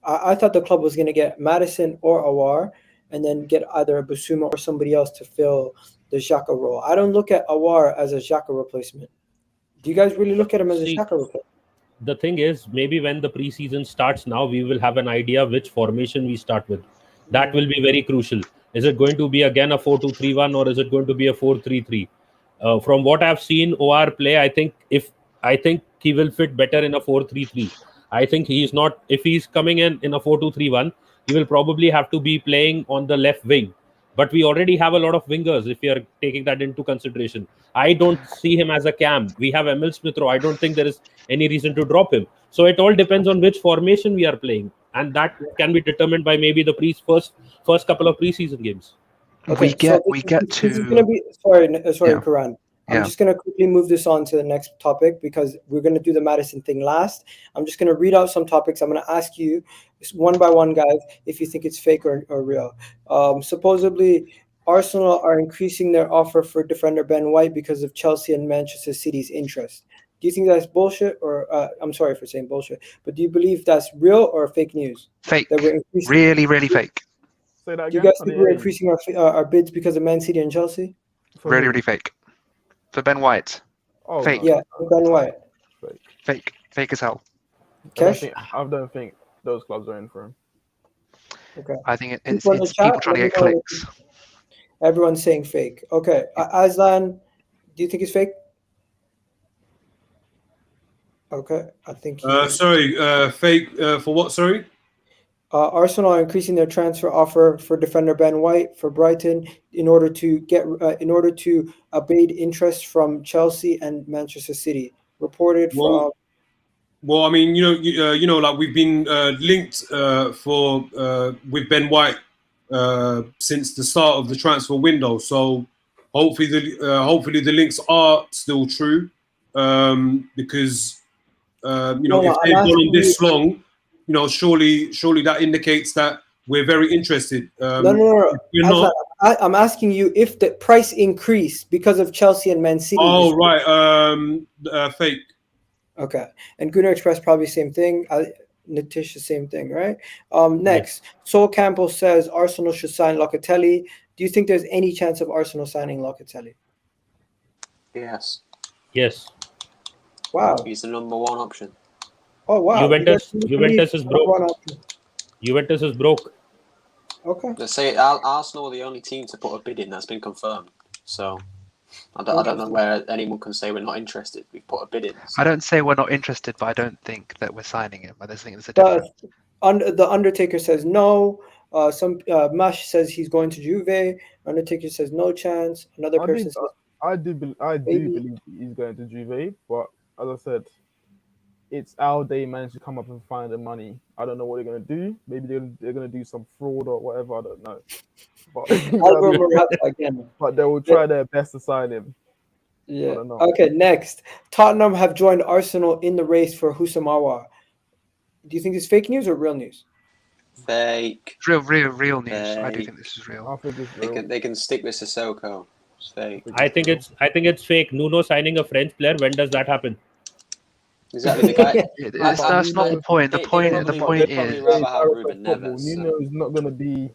I thought the club was gonna get Maddison or Aouar, and then get either a Basuma or somebody else to fill the Xhaka role. I don't look at Aouar as a Xhaka replacement. Do you guys really look at him as a Xhaka replacement? The thing is, maybe when the preseason starts now, we will have an idea which formation we start with. That will be very crucial. Is it going to be again a 4-2-3-1 or is it going to be a 4-3-3? From what I've seen Aouar play, I think he will fit better in a 4-3-3. I think he's not. If he's coming in a 4-2-3-1, he will probably have to be playing on the left wing. But we already have a lot of wingers if you're taking that into consideration. I don't see him as a cam. We have Emile Smith Rowe. I don't think there is any reason to drop him. So it all depends on which formation we are playing. And that can be determined by maybe the first couple of preseason games. Okay, this is going to be sorry, Yeah. Karan. I'm Yeah. just going to quickly move this on to the next topic because we're going to do the Maddison thing last. I'm just going to read out some topics. I'm going to ask you one by one, guys, if you think it's fake or real. Supposedly, Arsenal are increasing their offer for defender Ben White because of Chelsea and Manchester City's interest. Do you think that's bullshit or I'm sorry for saying bullshit, but do you believe that's real or fake news? Fake. That we're increasing? Really, really fake. Say that again. Do you guys think we're increasing our bids because of Man City and Chelsea? Really, really fake. For Ben White. Oh, fake. No. Yeah, Ben White. Fake as hell. I don't think those clubs are in for him. Okay. I think it's People in the people chat, trying to let get me know. clicks. Everyone's saying fake. Okay. Aslan, do you think it's fake? Okay. I think Fake for what? Sorry. Arsenal are increasing their transfer offer for defender Ben White for Brighton in order to abate interest from Chelsea and Manchester City. Reported from. Well, I mean, like we've been linked with Ben White since the start of the transfer window. So hopefully the links are still true because if they've gone on this long. Surely that indicates that we're very interested. No. I'm asking you if the price increased because of Chelsea and Man City. Oh, right. Fake. Okay. And Gunnar Express probably same thing. Natisha, same thing, right? Next, Sol Campbell says Arsenal should sign Locatelli. Do you think there's any chance of Arsenal signing Locatelli? Yes. Wow. He's the number one option. Oh wow! Juventus is broke. Juventus is broke. Okay. Let's say Arsenal are the only team to put a bid in that's been confirmed. So I don't know where anyone can say we're not interested. We've put a bid in. So. I don't say we're not interested, but I don't think that we're signing him. I just think there's a difference. The Undertaker says no. Mash says he's going to Juve. Undertaker says no chance. Another person says I do believe he's going to Juve, but as I said, it's how they manage to come up and find the money. I don't know what they're going to do. Maybe they're going to do some fraud or whatever. I don't know. But they will try their best to sign him. Yeah. Okay, next. Tottenham have joined Arsenal in the race for Houssam Aouar. Do you think it's fake news or real news? Fake. Real news. Fake. I do think this is real. I think it's real. They can stick with Sissoko. It's fake. I think it's fake. NUNO signing a French player. When does that happen? Exactly. The guy, that's not the point. The point is NUNO is not going to be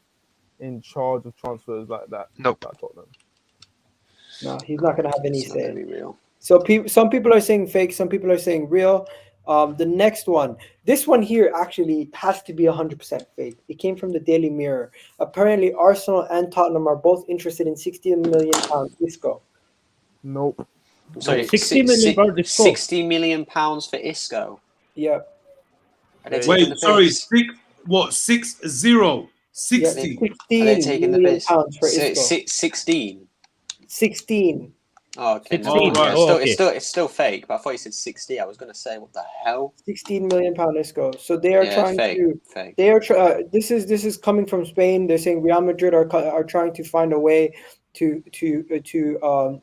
in charge of transfers like that. Nope. At Tottenham. No, he's not going to have any It's not going say. to be real. So some people are saying fake, some people are saying real. The next one, this one here actually has to be 100% fake. It came from the Daily Mirror. Apparently, Arsenal and Tottenham are both interested in £60 million Isco. Nope. Sorry, 60 million pounds. Isco. £60 million for Isco. Yeah. Are they taking Wait, the sorry, piss? 60? 60. Are they taking the £16 million piss? for Isco. 16. 16. Oh, okay. 16. Oh, right. It's still fake, but I thought you said 60. I was going to say, what the hell? £16 million Isco. So they are trying fake, to. fake. They are. This is coming from Spain. They're saying Real Madrid are trying to find a way to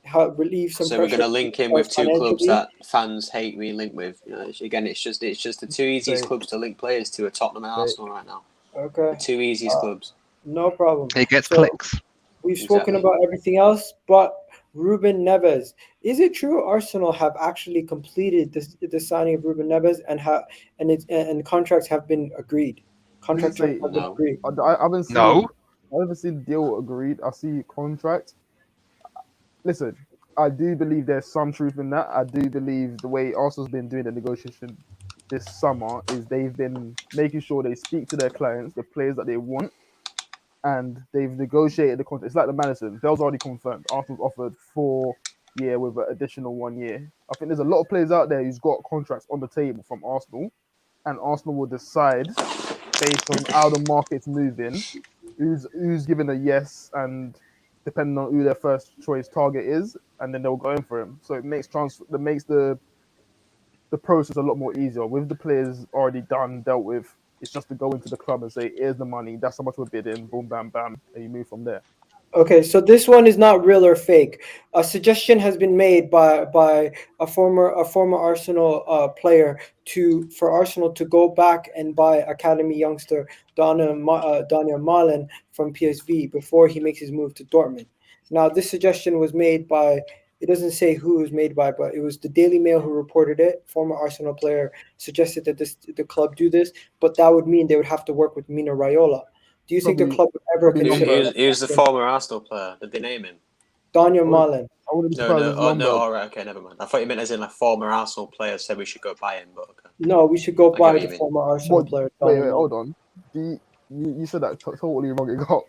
help relieve some. So we're going to link him with two clubs financially. that fans hate being linked with. You know, again, it's just the two easiest Fake. clubs to link players to are Tottenham and Arsenal right now. Okay. The two easiest clubs. No problem. He gets So- clicks. We've spoken Exactly. about everything else, but Ruben Neves. Is it true Arsenal have actually completed the signing of Ruben Neves and contracts have been agreed? Contracts have say been no. agreed. I haven't seen. No. I haven't seen deal agreed. I see contract. Listen, I do believe there's some truth in that. I do believe the way Arsenal's been doing the negotiation this summer is they've been making sure they speak to their clients, the players that they want, and they've negotiated the contract. It's like the Maddison. Bell's already confirmed. Arsenal's offered 4 years with an additional 1 year. I think there's a lot of players out there who's got contracts on the table from Arsenal, and Arsenal will decide based on how the market's moving, who's given a yes, and depending on who their first choice target is, and then they'll go in for him. So it makes the process a lot more easier. With the players already done, dealt with, it's just to go into the club and say, here's the money, that's how much we're bidding, boom, bam, bam, and you move from there. Okay, so this one is not real or fake. A suggestion has been made by a former Arsenal player for Arsenal to go back and buy academy youngster Daniel Malen from PSV before he makes his move to Dortmund. Now, this suggestion was made by, it doesn't say who it was made by, but it was the Daily Mail who reported it. Former Arsenal player suggested that the club do this, but that would mean they would have to work with Mino Raiola. Do you think the club would ever consider He was the former Arsenal player. Did they name him? Daniel Malen? I wouldn't be No, surprised if Lombard. all right, okay, never mind. I thought you meant as in a former Arsenal player said we should go buy him, but okay. No, we should go I buy get what the you mean. former Arsenal What? player. Wait, Daniel Malen. hold on. You said that totally wrong. It got.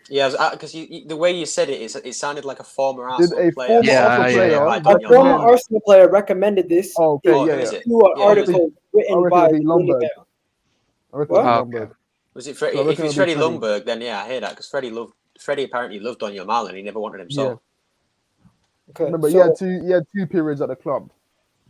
Yeah, because the way you said it sounded like a former Did Arsenal a player. former Yeah, Arsenal yeah, player? yeah. By A Daniel former Malen. Arsenal player recommended this Oh, okay, Oh, yeah, who is yeah. it? to an Yeah, article I written reckon by it'd be Daily Lombard. Mail. I reckon What? it'd be Oh, Lombard. Was it Freddie? So I If reckon it's it'll be Freddie Freddie. Lundberg, then yeah, I hear that because Freddie apparently loved Daniel Malen. He never wanted himself. Okay, No, but so, he had two periods at the club.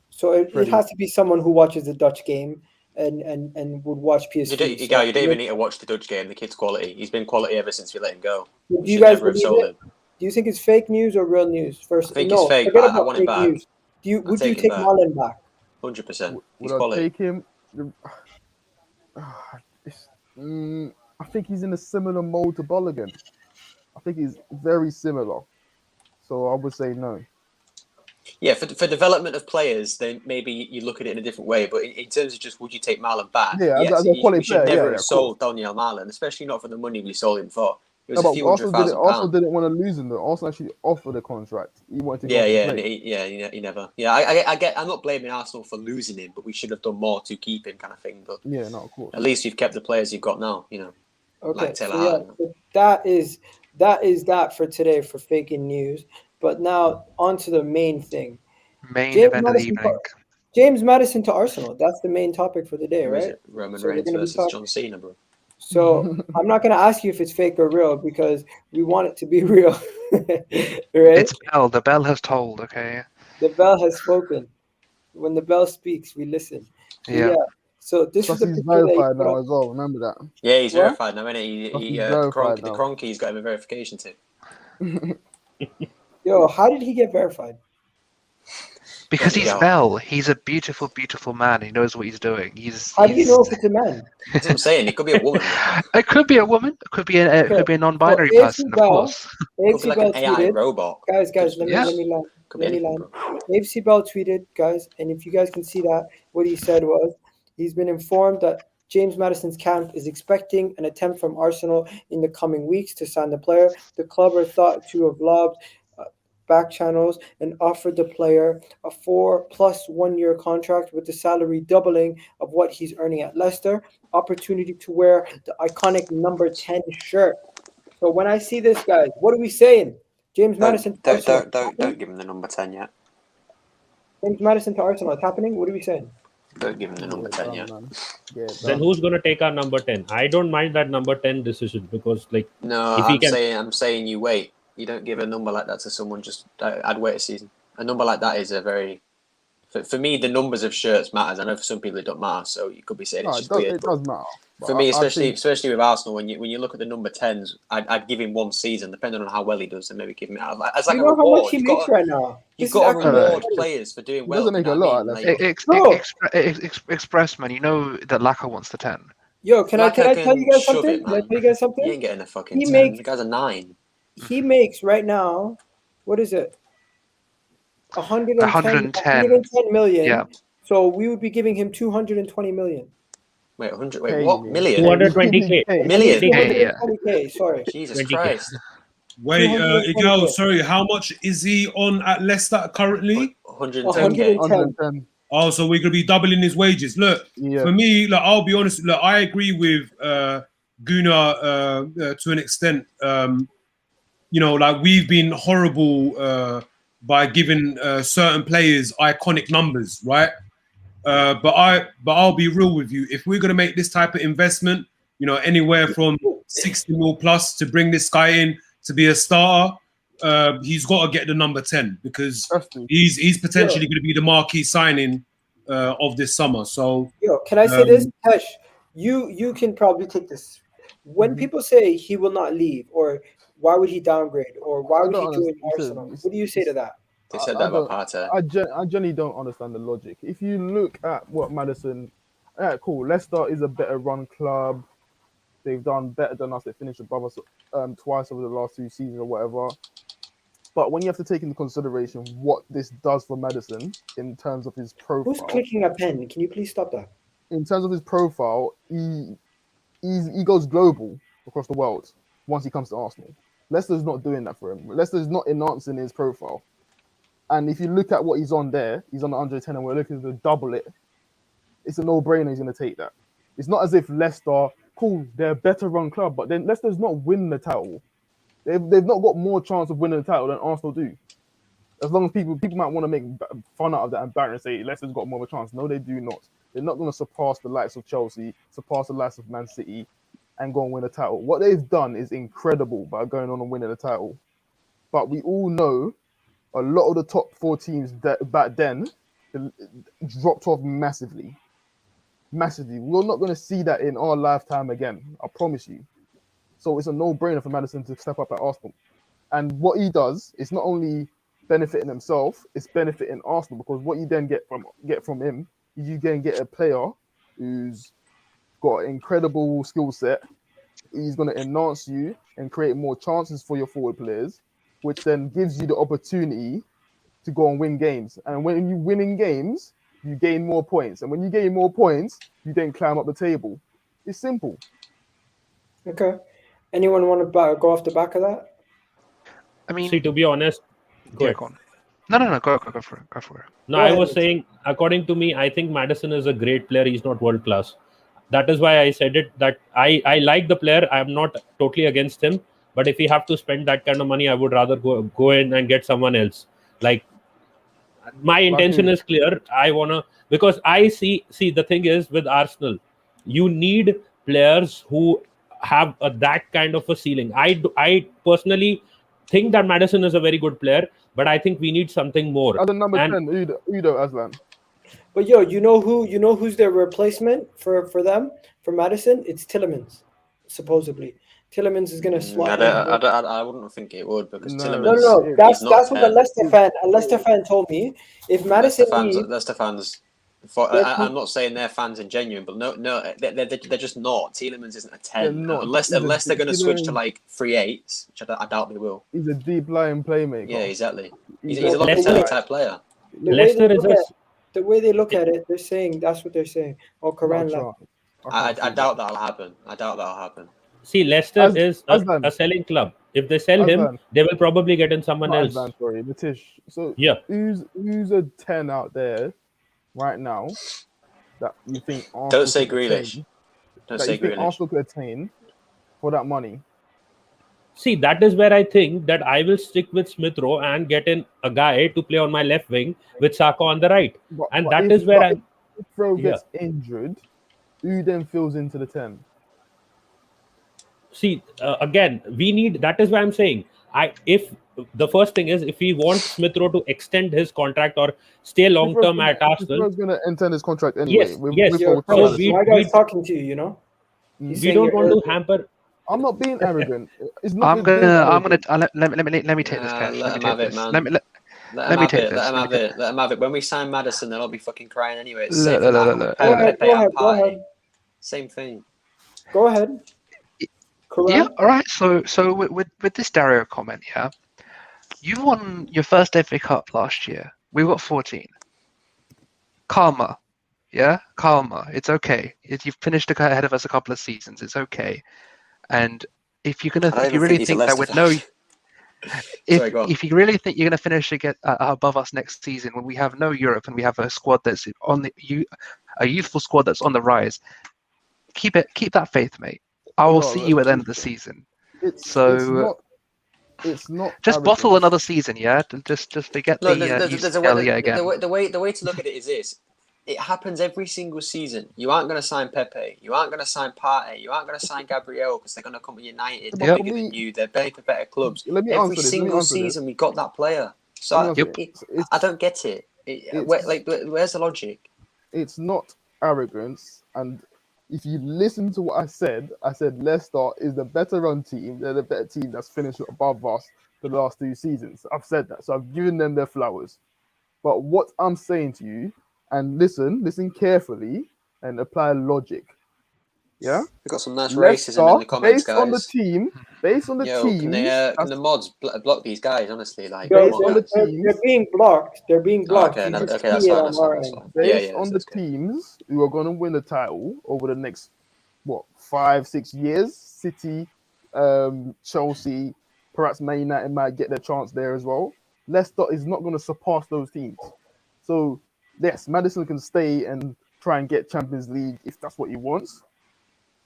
so it Freddie. has to be someone who watches the Dutch game and would watch PSV. You don't even need to watch the Dutch game. The kid's quality. He's been quality ever since we let him go. Do We you should guys never have believe sold it? him. Do you think it's fake news or real news? First, I think no, it's fake, forget but I about want him fake back. news. Would take you him take back. Malen back? 100%. Would He's I quality. take him? I think he's in a similar mold to Bolligan. I think he's very similar. So I would say no. Yeah, for development of players, then maybe you look at it in a different way. But in terms of just would you take Malen back? Yeah, yes, as a quality we should player, never yeah, have sold Daniel Malen, especially not for the money we sold him for. It was No, a but few Arsenal £100,000. didn't want to lose him though. Arsenal actually offered a contract. He wanted to go Yeah, to and play. he never. Yeah, I get. I'm not blaming Arsenal for losing him, but we should have done more to keep him, kind of thing. But Yeah, no, of course. at least you've kept the players you've got now. You know, Okay, like Taylor so yeah, Hart. so that is that for today for faking news. But now on to the main thing. Main James event of the Maddison, evening. James Maddison to Arsenal. That's the main topic for the day, Who is right? it? Roman So we're Reigns gonna be versus talking- John Cena, bro. So I'm not gonna ask you if it's fake or real because we want it to be real, right? It's Bell. The bell has told. Okay. The bell has spoken. When the bell speaks, we listen. But Yeah. So this Plus is the he's picture that he verified put now up. as well. Remember that. Yeah, he's What? verified now, isn't he? He's The verified now. Kroenke's got him a verification tip. Yo, how did he get verified? Because he's Yeah. Bell. He's a beautiful, beautiful man. He knows what he's doing. How do you know if it's a man? That's what I'm saying. It could be a woman. It could be a woman. It could be a non-binary Well, person, of AFC Bell- course. It could AFC be like Bell an AI tweeted, robot. guys, let Yeah. me land. Could be Let me anything, land. bro. AFC Bell tweeted, guys, and if you guys can see that, what he said was he's been informed that James Maddison's camp is expecting an attempt from Arsenal in the coming weeks to sign the player. The club are thought to have lobbed back channels and offered the player a 4+ 1 year contract with the salary doubling of what he's earning at Leicester. Opportunity to wear the iconic number 10 shirt. So when I see this, guys, what are we saying? James Maddison to Arsenal. Don't give him the number 10 yet. James Maddison to Arsenal. It's happening. What are we saying? Don't give him the number 10 yet. Then who's going to take our number 10? I don't mind that number 10 decision because, like, no, I'm saying you wait. You don't give a number like that to someone. Just I'd wait a season. A number like that is a very, for me, the numbers of shirts matters. I know for some people it don't matter. So you could be saying it's just weird. It does matter. For me, especially with Arsenal, when you look at the number 10s, I'd give him 1 season, depending on how well he does, and maybe give him as like a reward. How much he makes right now? You've got to reward players for doing well. Doesn't make a lot. Express, man. You know that Laka wants the 10. Yo, can I tell you guys something? Can I tell you guys something? He ain't getting a fucking 10. The guy's a 9. He makes right now, what is it? 110 million. Yeah. So we would be giving him 220 million. Wait, 100. Wait, what? Million? 220k. Million? 220k. Sorry. Jesus 20K. Christ. Wait, Igal, sorry, how much is he on at Leicester currently? 110k. 110. Oh, so we're gonna be doubling his wages. Look, for me, like I'll be honest. Look, I agree with Guna to an extent. You know, like we've been horrible by giving certain players iconic numbers, right? But I'll be real with you. If we're gonna make this type of investment, you know, anywhere from 60 mil plus to bring this guy in to be a starter, he's got to get the number 10 because he's potentially going to be the marquee signing of this summer. So, can I say this, Tesh? You can probably take this. When people say he will not leave, or why would he downgrade, or why would he join Arsenal? What do you say to that? They said that about Partey. I genuinely don't understand the logic. If you look at what Maddison, cool. Leicester is a better run club. They've done better than us. They finished above us twice over the last 2 seasons or whatever. But when you have to take into consideration what this does for Maddison in terms of his profile. Who's clicking a pen? Can you please stop that? In terms of his profile, he goes global across the world once he comes to Arsenal. Leicester's not doing that for him. Leicester's not enhancing his profile. And if you look at what he's on there, he's on 110 and we're looking to double it. It's a no-brainer he's going to take that. It's not as if Leicester, cool, they're a better run club, but then Leicester's not winning the title. They've not got more chance of winning the title than Arsenal do. As long as people might want to make fun out of that and batter and say Leicester's got more of a chance. No, they do not. They're not going to surpass the likes of Chelsea, surpass the likes of Man City, and go and win a title. What they've done is incredible by going on and winning the title. But we all know a lot of the top 4 teams that back then dropped off massively. Massively. We're not going to see that in our lifetime again. I promise you. So it's a no-brainer for Maddison to step up at Arsenal. And what he does is not only benefiting himself, it's benefiting Arsenal, because what you then get from him is you then get a player who's got an incredible skill set. He's going to enhance you and create more chances for your forward players, which then gives you the opportunity to go and win games. And when you win in games, you gain more points. And when you gain more points, you then climb up the table. It's simple. Okay. Anyone want to go off the back of that? I mean, see, to be honest, go on. No, go for it. No, I was saying, according to me, I think Maddison is a great player. He's not world class. That is why I said it, that I like the player. I'm not totally against him. But if we have to spend that kind of money, I would rather go in and get someone else. Like, my intention is clear. I want to, because I see the thing is with Arsenal, you need players who have that kind of a ceiling. I personally think that Maddison is a very good player, but I think we need something more. Other number 10, Udo Aslan. But you know who's their replacement for them, for Maddison? It's Tielemans, supposedly. Tielemans is going to slot. I wouldn't think it would, because Tielemans. No. That's what a Leicester fan told me. If Maddison Leicester fans. I'm not saying they're fans and genuine, but no, they're just not. Tielemans isn't a 10 unless they're going to switch to like 3/8, which I doubt they will. He's a deep lying playmaker. Yeah, exactly. He's a Locatelli type player. The way they look at it, they're saying that's what they're saying. Oh, Karan left. I can't see doubt that'll happen. See, Leicester is Aslan. a selling club. If they sell him, Aslan. they will probably get in someone Not else. Aslan, sorry, Matish. So Yeah. who's a 10 out there right now that you think Arsenal Don't say could Grealish. attain? Don't That say you think Grealish. Arsenal could attain for that money? See, that is where I think that I will stick with Smith Rowe and get in a guy to play on my left wing with Saka on the right. And that is where if Rowe gets injured, who then fills into the 10? See, again, we need. That is why I'm saying, if the first thing is, if we want Smith Rowe to extend his contract or stay long term at Arsenal, Smith going to extend his contract anyway. Yes. Yo, So my guy's talking to you. You know, we don't want to hamper. I'm not being arrogant. It's I'm not. gonna let me take this, Cash. Let him have it, man. Let me take this. Let him have it. When we sign Maddison, they'll all be fucking crying anyway. It's Look, safe look. Go ahead. Same thing. Go ahead. Yeah, all right. So with this Dario comment, yeah, you won your first FA Cup last year. We got 14. Karma, yeah, karma. It's okay. You've finished ahead of us a couple of seasons. It's okay. And if you really think that with if you really think you're gonna finish to get above us next season when we have no Europe and we have a squad that's a youthful squad that's on the rise, keep that faith, mate. I will see you at the end of the season. It's not just bottle another season, yeah. Just forget the way to look at it is this: it happens every single season. You aren't going to sign Pepe. You aren't going to sign Partey. You aren't going to sign Gabriel because they're going to come to United. They're bigger than you. They're better for better clubs. Every single season we got that player. So I don't get it. Where's the logic? It's not arrogance, and if you listen to what I said Leicester is the better run team. They're the better team that's finished above us the last 2 seasons. I've said that, so I've given them their flowers. But what I'm saying to you, and listen carefully and apply logic. Yeah, we've got some nice racism in the comments, based on the team. Can the mods block these guys? Honestly, like based on the teams, they're being blocked. They're being blocked. Okay, that's fine. Based on the teams who are going to win the title over the next 5-6 years, City, Chelsea, perhaps Man United might get their chance there as well. Leicester is not going to surpass those teams. So yes, Maddison can stay and try and get Champions League if that's what he wants.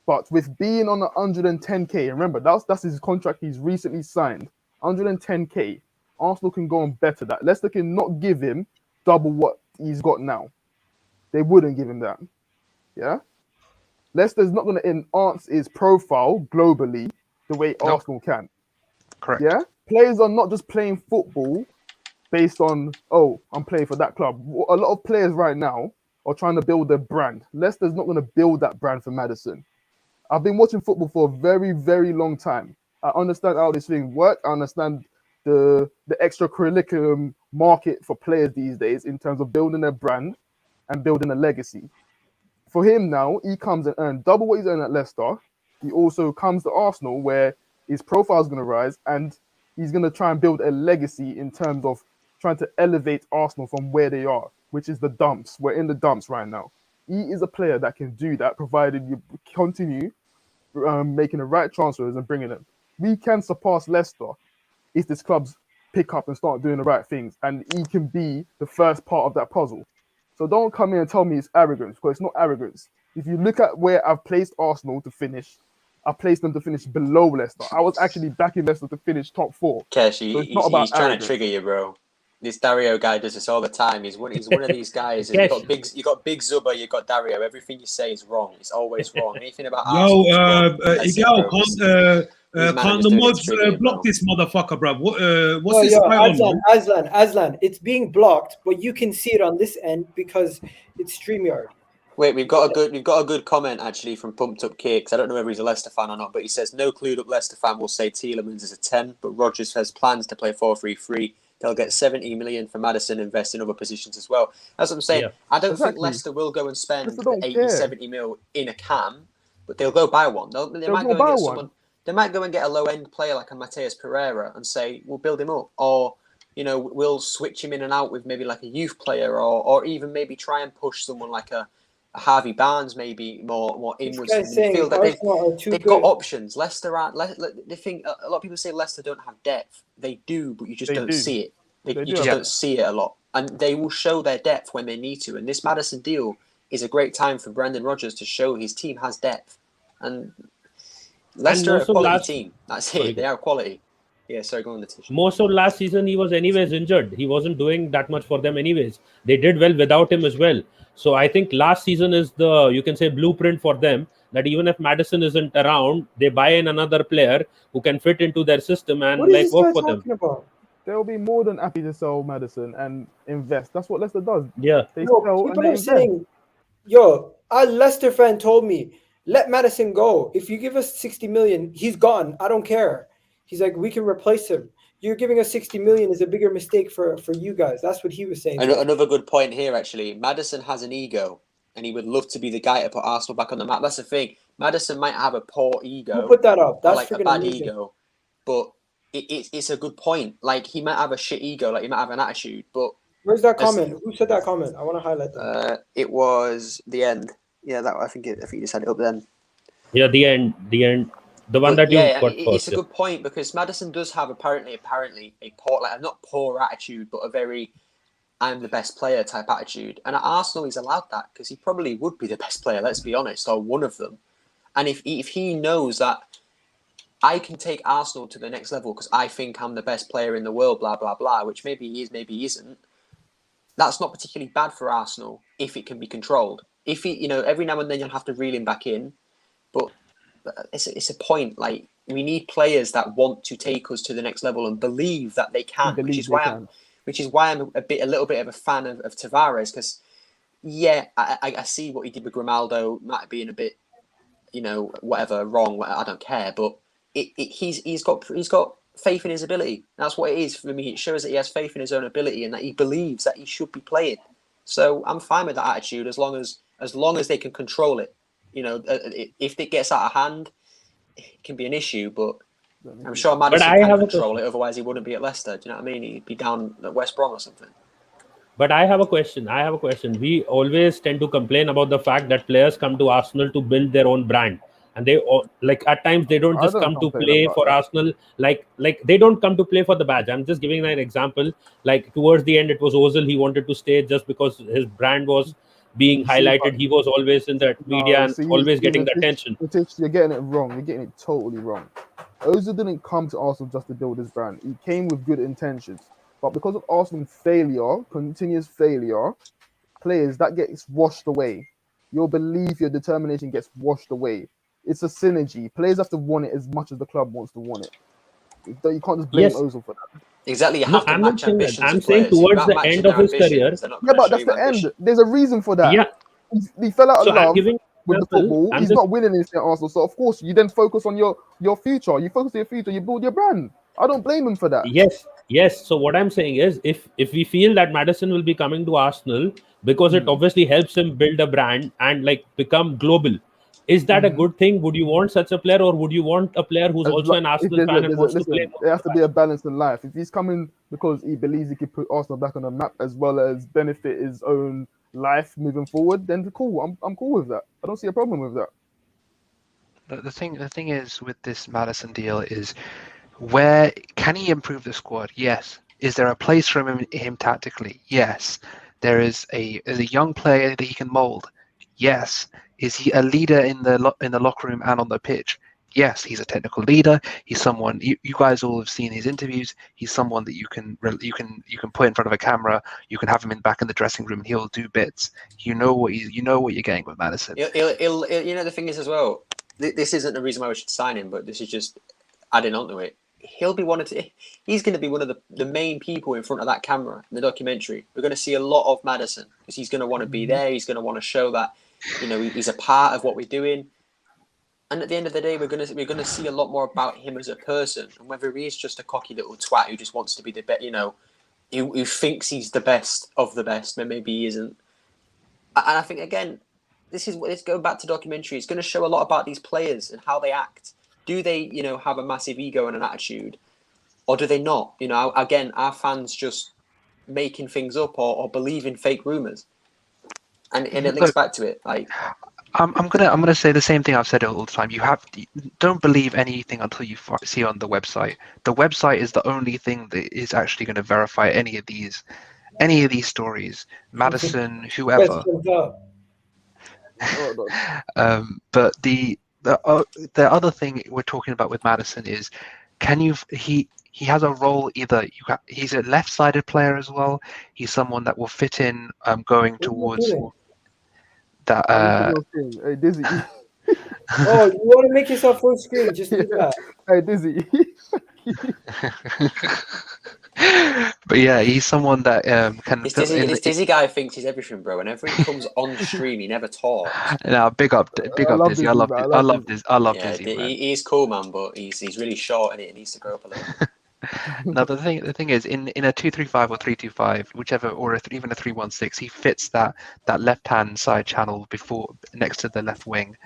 But with being on 110k, remember that's his contract he's recently signed. 110k, Arsenal can go and better that. Leicester can not give him double what he's got now. They wouldn't give him that. Yeah, Leicester's not going to enhance his profile globally the way Arsenal can. Correct. Yeah, players are not just playing football based on I'm playing for that club. A lot of players right now are trying to build their brand. Leicester's not going to build that brand for Maddison. I've been watching football for a very, very long time. I understand how this thing works. I understand the extracurricular market for players these days in terms of building a brand and building a legacy. For him now, he comes and earns double what he's earned at Leicester. He also comes to Arsenal where his profile is going to rise and he's going to try and build a legacy in terms of trying to elevate Arsenal from where they are, which is the dumps. We're in the dumps right now. He is a player that can do that, provided you continue making the right transfers and bringing them. We can surpass Leicester if this club's pick up and start doing the right things, and he can be the first part of that puzzle. So don't come in and tell me it's arrogance, because it's not arrogance. If you look at where I've placed Arsenal to finish, I placed them to finish below Leicester. I was actually backing Leicester to finish top 4. Kesh, So he's trying to trigger you, bro. This Dario guy does this all the time. He's one of these guys. You got Big Zuba, you got Dario. Everything you say is wrong. It's always wrong. Anything about Arsenal. Can't the mods block this motherfucker, bro? What's this guy on? Aslan, it's being blocked, but you can see it on this end because it's StreamYard. Wait, we've got a good comment actually from Pumped Up Cakes. I don't know whether he's a Leicester fan or not, but he says no clued up Leicester fan will say Tielemans is a 10, but Rodgers has plans to play 4-3-3. They'll get 70 million for Maddison, invest in other positions as well. That's what I'm saying. Yeah. I don't think Leicester will go and spend 70 mil in a cam, but they'll go buy one. They might go and get someone. They might go and get a low-end player like a Mateus Pereira and say, we'll build him up. Or, we'll switch him in and out with maybe like a youth player or even maybe try and push someone like a Harvey Barnes maybe more inwards This in guy's the saying midfield. That Arsenal are too they've good. got options. Leicester are. They think a lot of people say Leicester don't have depth. They do, but you just don't see it. You just don't see it a lot, and they will show their depth when they need to. And this Maddison deal is a great time for Brendan Rodgers to show his team has depth. And Leicester are a quality team. That's it. They are quality. Yeah, sorry, go on, Letitia. Most of last season, he was anyways injured. He wasn't doing that much for them anyways. They did well without him as well. So I think last season is the, you can say, blueprint for them, that even if Maddison isn't around, they buy in another player who can fit into their system and like work for them. About? They'll be more than happy to sell Maddison and invest. That's what Leicester does. Yeah. They sell and they invest. Saying, yo, a Leicester fan told me, let Maddison go. If you give us 60 million, he's gone. I don't care. He's like, we can replace him. You're giving us 60 million is a bigger mistake for you guys. That's what he was saying. Another good point here, actually. Maddison has an ego, and he would love to be the guy to put Arsenal back on the map. That's the thing. Maddison might have a poor ego. We'll put that up. That's like a bad ego. But it's a good point. Like, he might have a shit ego. Like, he might have an attitude. But where's that comment? Who said that comment? I want to highlight that. It was the end. Yeah, that I think you just had it up then. Yeah, the end. The one that you got first. It's a good point because Maddison does have apparently a poor, like not poor attitude, but a very I'm the best player type attitude. And at Arsenal, he's allowed that because he probably would be the best player. Let's be honest, or one of them. And if he knows that I can take Arsenal to the next level because I think I'm the best player in the world, blah blah blah, which maybe he is, maybe he isn't. That's not particularly bad for Arsenal if it can be controlled. If he, every now and then you'll have to reel him back in, but it's a point. Like, we need players that want to take us to the next level and believe that they can, which is why I'm a little bit of a fan of Tavares because I see what he did with Grimaldo might have been a bit whatever wrong. I don't care, but he's got faith in his ability. That's what it is for me. It shows that he has faith in his own ability and that he believes that he should be playing. So I'm fine with that attitude as long as they can control it. If it gets out of hand, it can be an issue, but I'm sure Maddison can control it. Otherwise, he wouldn't be at Leicester. Do you know what I mean? He'd be down at West Brom or something. But I have a question. We always tend to complain about the fact that players come to Arsenal to build their own brand. And they at times they don't just come to play for Arsenal. Like they don't come to play for the badge. I'm just giving an example. Like towards the end, it was Ozil. He wanted to stay just because his brand was being highlighted. He was always in the media and always getting the attention. You're getting it wrong. You're getting it totally wrong. Ozil didn't come to Arsenal just to build his brand. He came with good intentions. But because of Arsenal's continuous failure, players, that gets washed away. Your belief, your determination gets washed away. It's a synergy. Players have to want it as much as the club wants to want it. You can't just blame Ozil for that. Exactly. I'm not saying that. I'm saying towards the end of his career. Yeah, but that's the end. There's a reason for that. Yeah. He fell out of love with the football. He's not winning anything at Arsenal. So, of course, you then focus on your future. You focus on your future. You build your brand. I don't blame him for that. Yes. So what I'm saying is, if we feel that Maddison will be coming to Arsenal because it obviously helps him build a brand and become global, is that a good thing? Would you want such a player, or would you want a player who's also an Arsenal fan and wants to play? There has to be a balance in life. If he's coming because he believes he could put Arsenal back on the map as well as benefit his own life moving forward, then cool. I'm cool with that. I don't see a problem with that. The thing is with this Maddison deal is, where can he improve the squad? Yes. Is there a place for him tactically? Yes. There is a young player that he can mold. Yes. Is he a leader in the locker room and on the pitch? Yes, he's a technical leader. He's someone you guys all have seen his interviews. He's someone that you can put in front of a camera. You can have him back in the dressing room. He'll do bits. You know what you're getting with Maddison. The thing is as well. This isn't the reason why we should sign him, but this is just adding on to it. He's going to be one of the main people in front of that camera in the documentary. We're going to see a lot of Maddison because he's going to want to be there. He's going to want to show that he's a part of what we're doing. And at the end of the day, we're going to see a lot more about him as a person, and whether he is just a cocky little twat who just wants to be the best, who thinks he's the best of the best, but maybe he isn't. And I think again, let's go back to documentary. It's going to show a lot about these players and how they act. Do they, have a massive ego and an attitude, or do they not? Again, are fans just making things up or believing fake rumors? And it links back to it. Like, I'm gonna say the same thing I've said all the time. Don't believe anything until you see on the website. The website is the only thing that is actually going to verify any of these stories. Maddison, whoever. But the other thing we're talking about with Maddison is, he has a role. Either he's a left-sided player as well. He's someone that will fit in going towards that. Hey, Dizzy. Oh, you want to make yourself full screen? Just do that. Hey, Dizzy. But yeah, he's someone that can. This Dizzy guy thinks he's everything, bro. Whenever he comes on stream, he never talks. Now, big up Dizzy. I love Dizzy. He's cool, man, but he's really short and it needs to grow up a little. No, the thing is, in a 2-3-5 or 3-2-5, whichever, or even a 3-1-6, he fits that left-hand side channel next to the left wing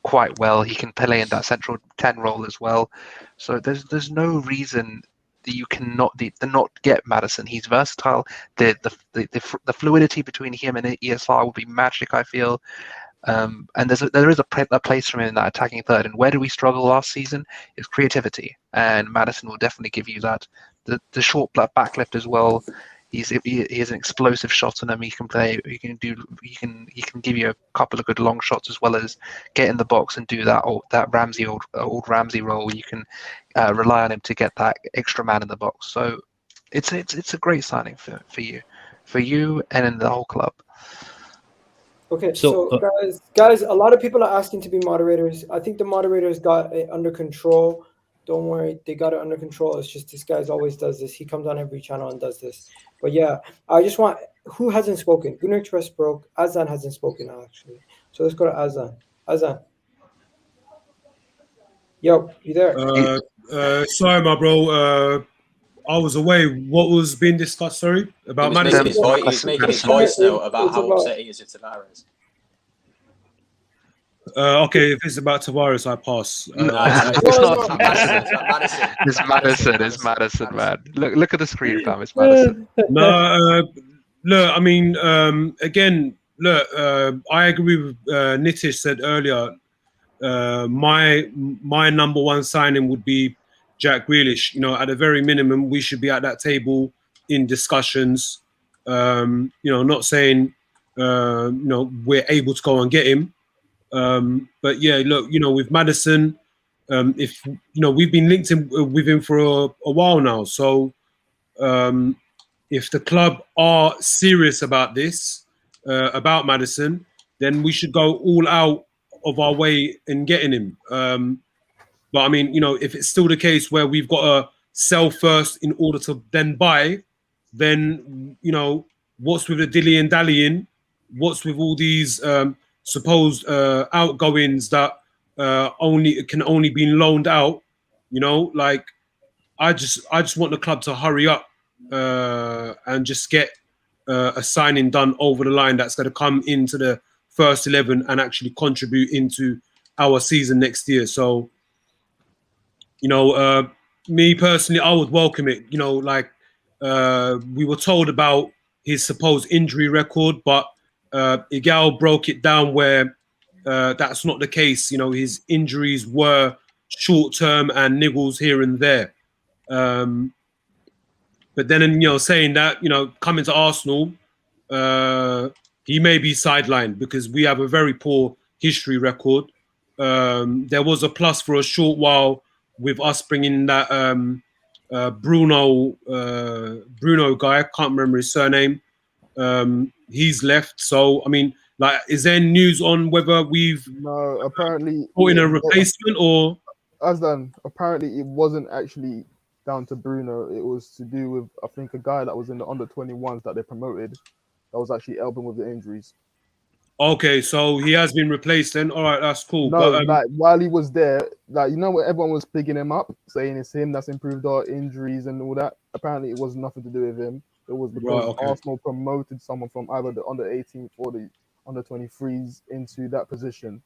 quite well. He can play in that central 10 role as well. So there's no reason that you cannot not get Maddison. He's versatile. The fluidity between him and ESR will be magic, I feel. And there is a place for him in that attacking third. And where did we struggle last season? Is creativity, and Maddison will definitely give you that. The short back left as well. He has an explosive shot on him. He can play. He can give you a couple of good long shots as well as get in the box and do that old Ramsey role. You can rely on him to get that extra man in the box. So it's a great signing for you and in the whole club. Okay, so guys, a lot of people are asking to be moderators. I think the moderators got it under control. Don't worry, they got it under control. It's just this guy always does this. He comes on every channel and does this. But yeah, I just want, who hasn't spoken? Gunnar Trust broke. Azan hasn't spoken actually. So let's go to Azan. Azan. Yo, you there? Sorry, my bro. I was away. What was being discussed? Sorry, about Maddison. He was making his voice note about how upset he is with Tavares. Okay, if it's about Tavares, I pass. It's Maddison, man. Look at the screen, fam. It's Maddison. No, look. I mean, again, look. I agree with Nitish said earlier. My number one signing would be Jack Grealish. You know, at a very minimum, we should be at that table in discussions. You know, not saying you know, we're able to go and get him. But yeah, look, you know, with Maddison, if you know, we've been linked in with him for a while now. So if the club are serious about this, about Maddison, then we should go all out of our way in getting him. But I mean, you know, if it's still the case where we've got to sell first in order to then buy, then, you know, what's with the dilly and dallying? What's with all these supposed outgoings that can only be loaned out? You know, like I just want the club to hurry up and just get a signing done over the line that's going to come into the first 11 and actually contribute into our season next year. So, you know, me personally, I would welcome it. You know, like we were told about his supposed injury record, but Igal broke it down where that's not the case. You know, his injuries were short-term and niggles here and there. But then, you know, saying that, you know, coming to Arsenal, he may be sidelined because we have a very poor history record. There was a plus for a short while with us bringing that Bruno guy. I can't remember his surname. He's left. So, I mean, like, is there news on whether we've apparently put in a replacement or? Apparently it wasn't actually down to Bruno. It was to do with, I think, a guy that was in the under-21s that they promoted that was actually helping with the injuries. Okay, so he has been replaced then. All right, that's cool. No, but, like while he was there, like, you know what, everyone was picking him up, saying it's him that's improved our injuries and all that. Apparently, it was nothing to do with him. It was because Arsenal promoted someone from either the under-18 or the under-23s into that position.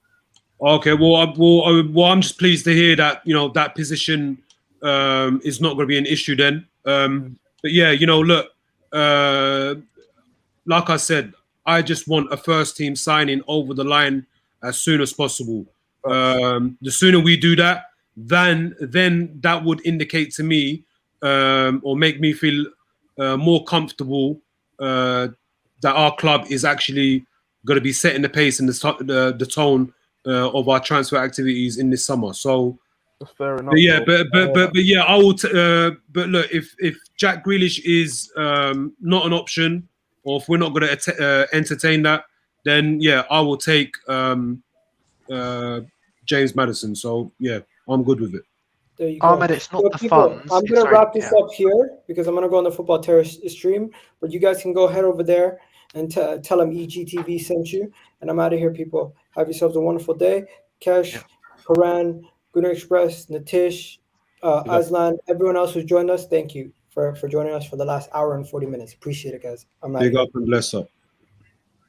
Okay, well, I'm just pleased to hear that, you know, that position is not going to be an issue then. But yeah, you know, look, like I said, I just want a first team signing over the line as soon as possible. The sooner we do that, then that would indicate to me or make me feel more comfortable that our club is actually going to be setting the pace and the tone of our transfer activities in this summer. So That's fair enough. but yeah, but yeah, I will. But look, if Jack Grealish is not an option, or if we're not going to entertain that, then yeah, I will take James Maddison. So yeah, I'm good with it. There you go. Ahmed, it's not So the people, funds. I'm going to wrap this up here because I'm going to go on the Football Terrace stream. But you guys can go head over there and tell them EGTV sent you. And I'm out of here, people. Have yourselves a wonderful day. Kesh, Karan, Gunnar Express, Natish, Aslan, everyone else who's joined us, thank you for joining us for the last hour and 40 minutes. Appreciate it, guys. I'm out of Big here. up and bless up.